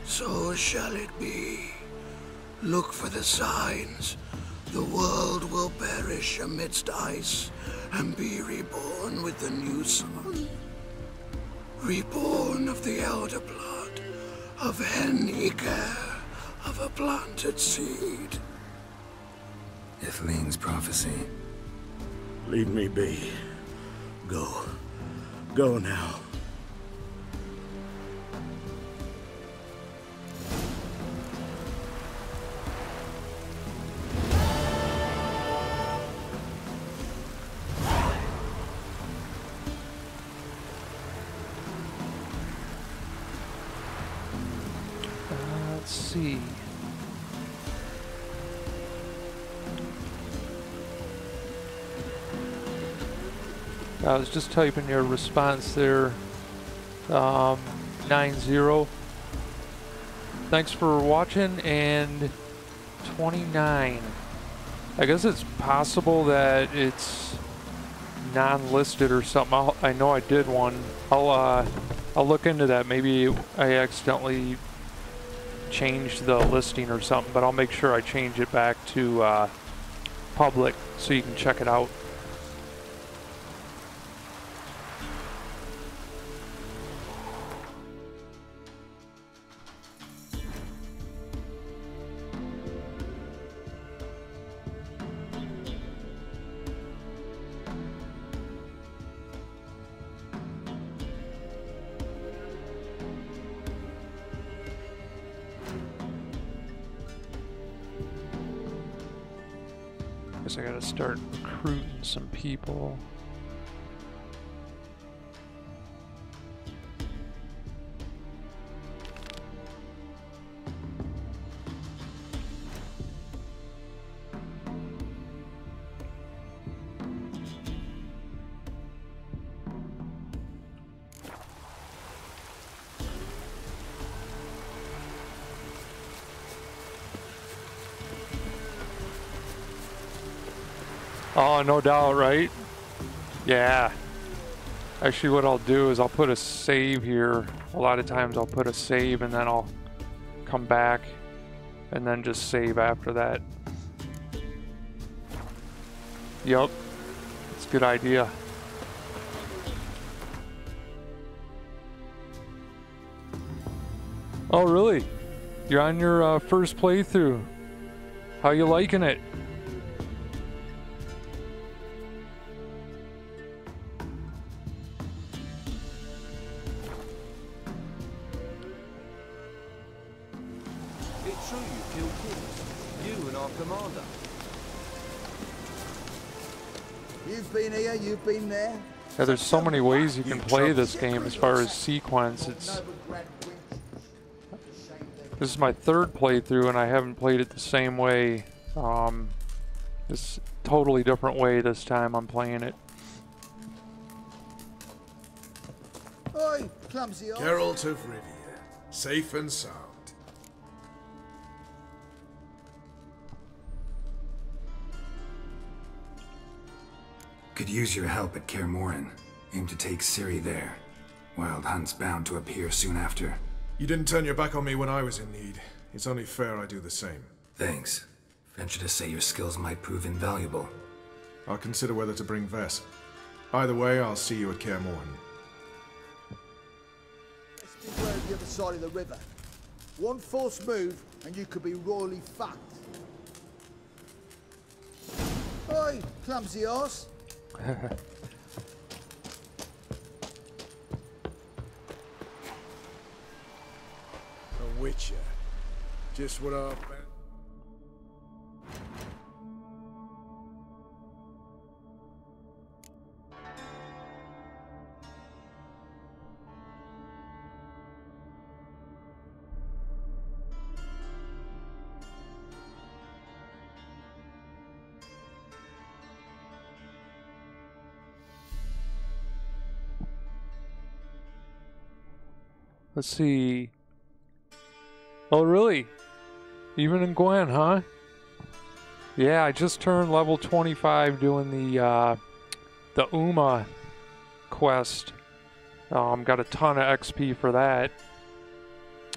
[SPEAKER 12] so shall it be. Look for the signs. The world will perish amidst ice and be reborn with the new sun. Reborn of the elder blood, of Hen-Iker, of a planted seed.
[SPEAKER 1] Ithleen's prophecy.
[SPEAKER 12] Leave me be. Go. Go now.
[SPEAKER 5] Let's see. I was just typing your response there, 90. Thanks for watching, and 29. I guess it's possible that it's non-listed or something. I know I did one. I'll look into that. Maybe I accidentally changed the listing or something, but I'll make sure I change it back to public so you can check it out. Guess I gotta start recruiting some people. Oh, no doubt, right? Yeah. Actually, what I'll do is I'll put a save here. A lot of times I'll put a save and then I'll come back and then just save after that. Yup. It's a good idea. Oh, really? You're on your first playthrough. How you liking it?
[SPEAKER 20] It's true you killed kings. You and our commander.
[SPEAKER 21] You've been here, you've been there.
[SPEAKER 5] Yeah, there's so many ways you can play this game as far as sequence. This is my third playthrough and I haven't played it the same way. It's a totally different way this time I'm playing it.
[SPEAKER 21] Oi, clumsy old.
[SPEAKER 22] Geralt of Rivia, safe and sound.
[SPEAKER 1] Could use your help at Kaer Morhen. Aim to take Ciri there. Wild Hunt's bound to appear soon after.
[SPEAKER 22] You didn't turn your back on me when I was in need. It's only fair I do the same.
[SPEAKER 1] Thanks. Venture to say your skills might prove invaluable.
[SPEAKER 22] I'll consider whether to bring Vess. Either way, I'll see you at Kaer Morhen.
[SPEAKER 21] Let's beware of the other side of the river. One false move, and you could be royally fucked. Oi, clumsy arse.
[SPEAKER 22] A witcher. Just what I've been.
[SPEAKER 5] Let's see. Oh, really? Even in Gwen, huh? Yeah, I just turned level 25 doing the Uma quest. Got a ton of XP for that.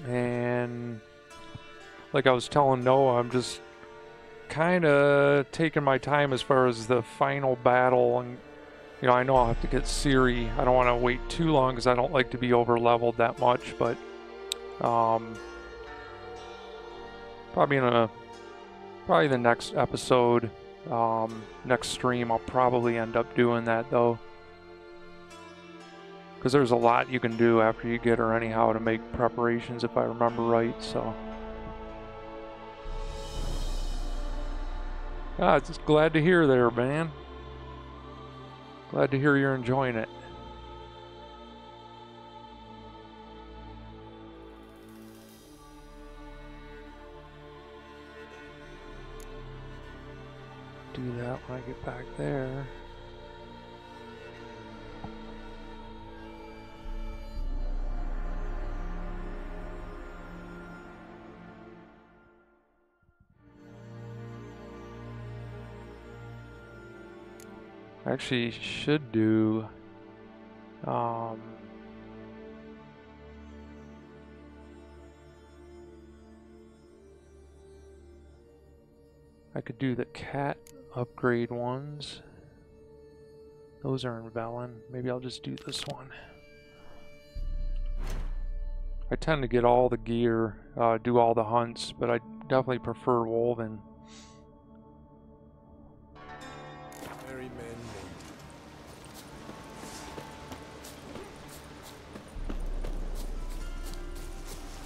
[SPEAKER 5] And like I was telling Noah, I'm just kind of taking my time as far as the final battle. And, you know, I know I'll have to get Ciri. I don't want to wait too long because I don't like to be over leveled that much, but probably the next episode, next stream, I'll probably end up doing that though, because there's a lot you can do after you get her anyhow to make preparations, if I remember right. So just glad to hear there, man. Glad to hear you're enjoying it. Do that when I get back there. Actually, should do I could do the cat upgrade ones. Those are in Velen. Maybe I'll just do this one. I tend to get all the gear, do all the hunts, but I definitely prefer Wolven.
[SPEAKER 22] Merry men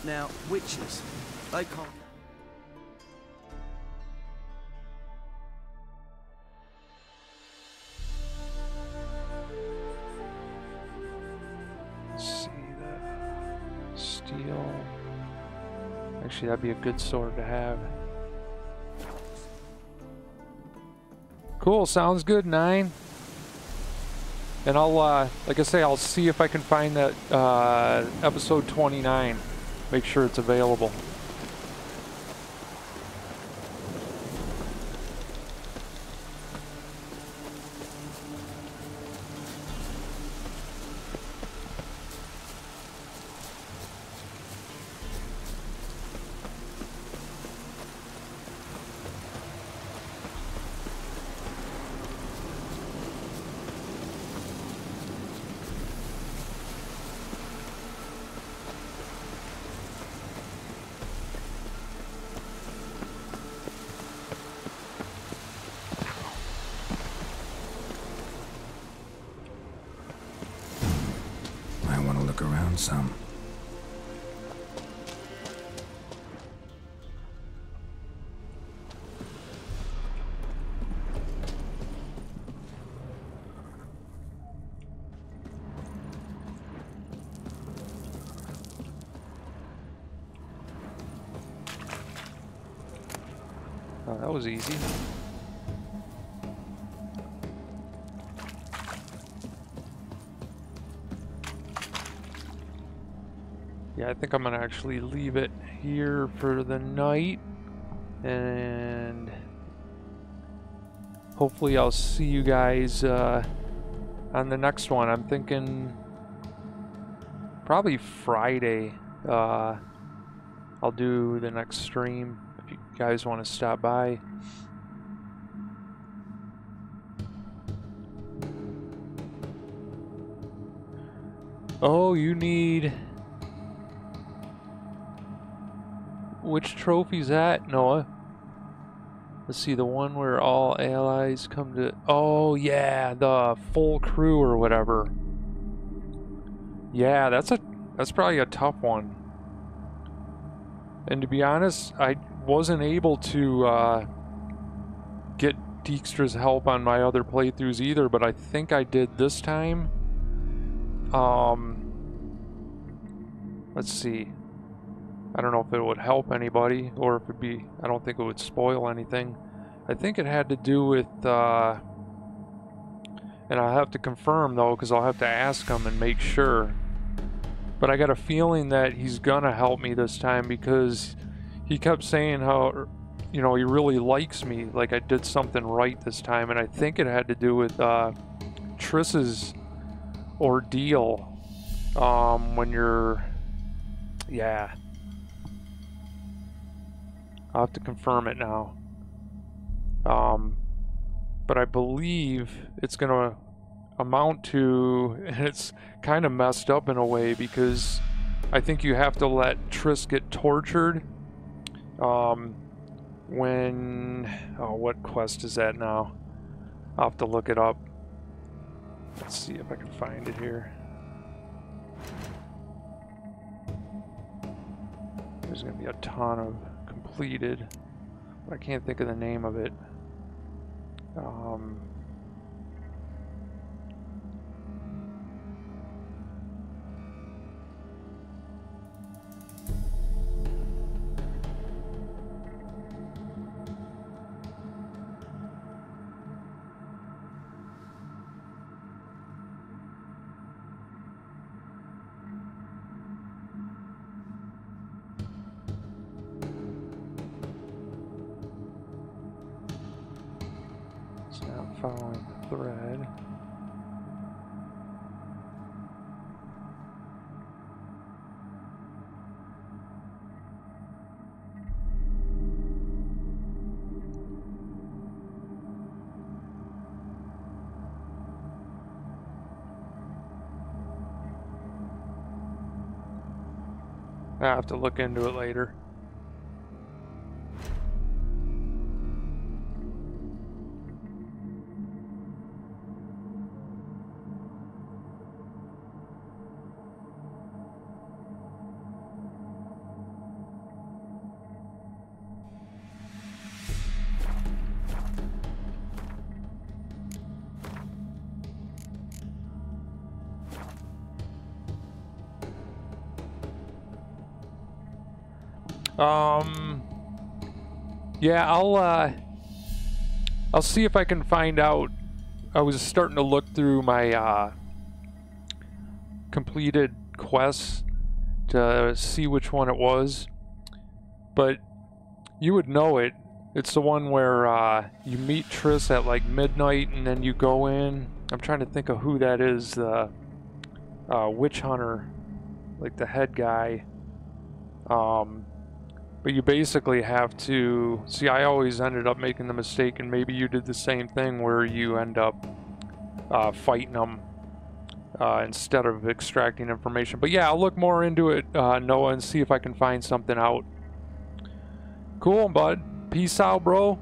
[SPEAKER 2] Now, witches, they can't...
[SPEAKER 5] Actually, that'd be a good sword to have. Cool, sounds good, 9. And I'll, like I say, I'll see if I can find that episode 29. Make sure it's available.
[SPEAKER 1] Some.
[SPEAKER 5] Oh, that was easy. Yeah, I think I'm gonna actually leave it here for the night, and hopefully I'll see you guys on the next one. I'm thinking probably Friday. I'll do the next stream. guys want to stop by. Oh, you need... Which trophy's that, Noah? Let's see, the one where all allies come to... Oh, yeah, the full crew or whatever. Yeah, that's probably a tough one. And to be honest, I wasn't able to get Dijkstra's help on my other playthroughs either, but I think I did this time. Let's see. I don't know if it would help anybody, or if it'd be... I don't think it would spoil anything. I think it had to do with... and I'll have to confirm, though, because I'll have to ask him and make sure. But I got a feeling that he's gonna help me this time, because he kept saying how, you know, he really likes me, like I did something right this time, and I think it had to do with Triss's ordeal when you're... Yeah. I'll have to confirm it now. But I believe it's gonna amount to, and it's kind of messed up in a way, because I think you have to let Triss get tortured when... Oh, what quest is that now? I'll have to look it up. Let's see if I can find it here. There's gonna be a ton of completed, but I can't think of the name of it. Following the thread. I have to look into it later. Yeah, I'll see if I can find out. I was starting to look through my completed quests to see which one it was, but you would know it. It's the one where you meet Triss at like midnight, and then you go in. I'm trying to think of who that is. The witch hunter, like the head guy. But you basically have to... See, I always ended up making the mistake, and maybe you did the same thing, where you end up fighting them instead of extracting information. But yeah, I'll look more into it, Noah, and see if I can find something out. Cool, bud. Peace out, bro.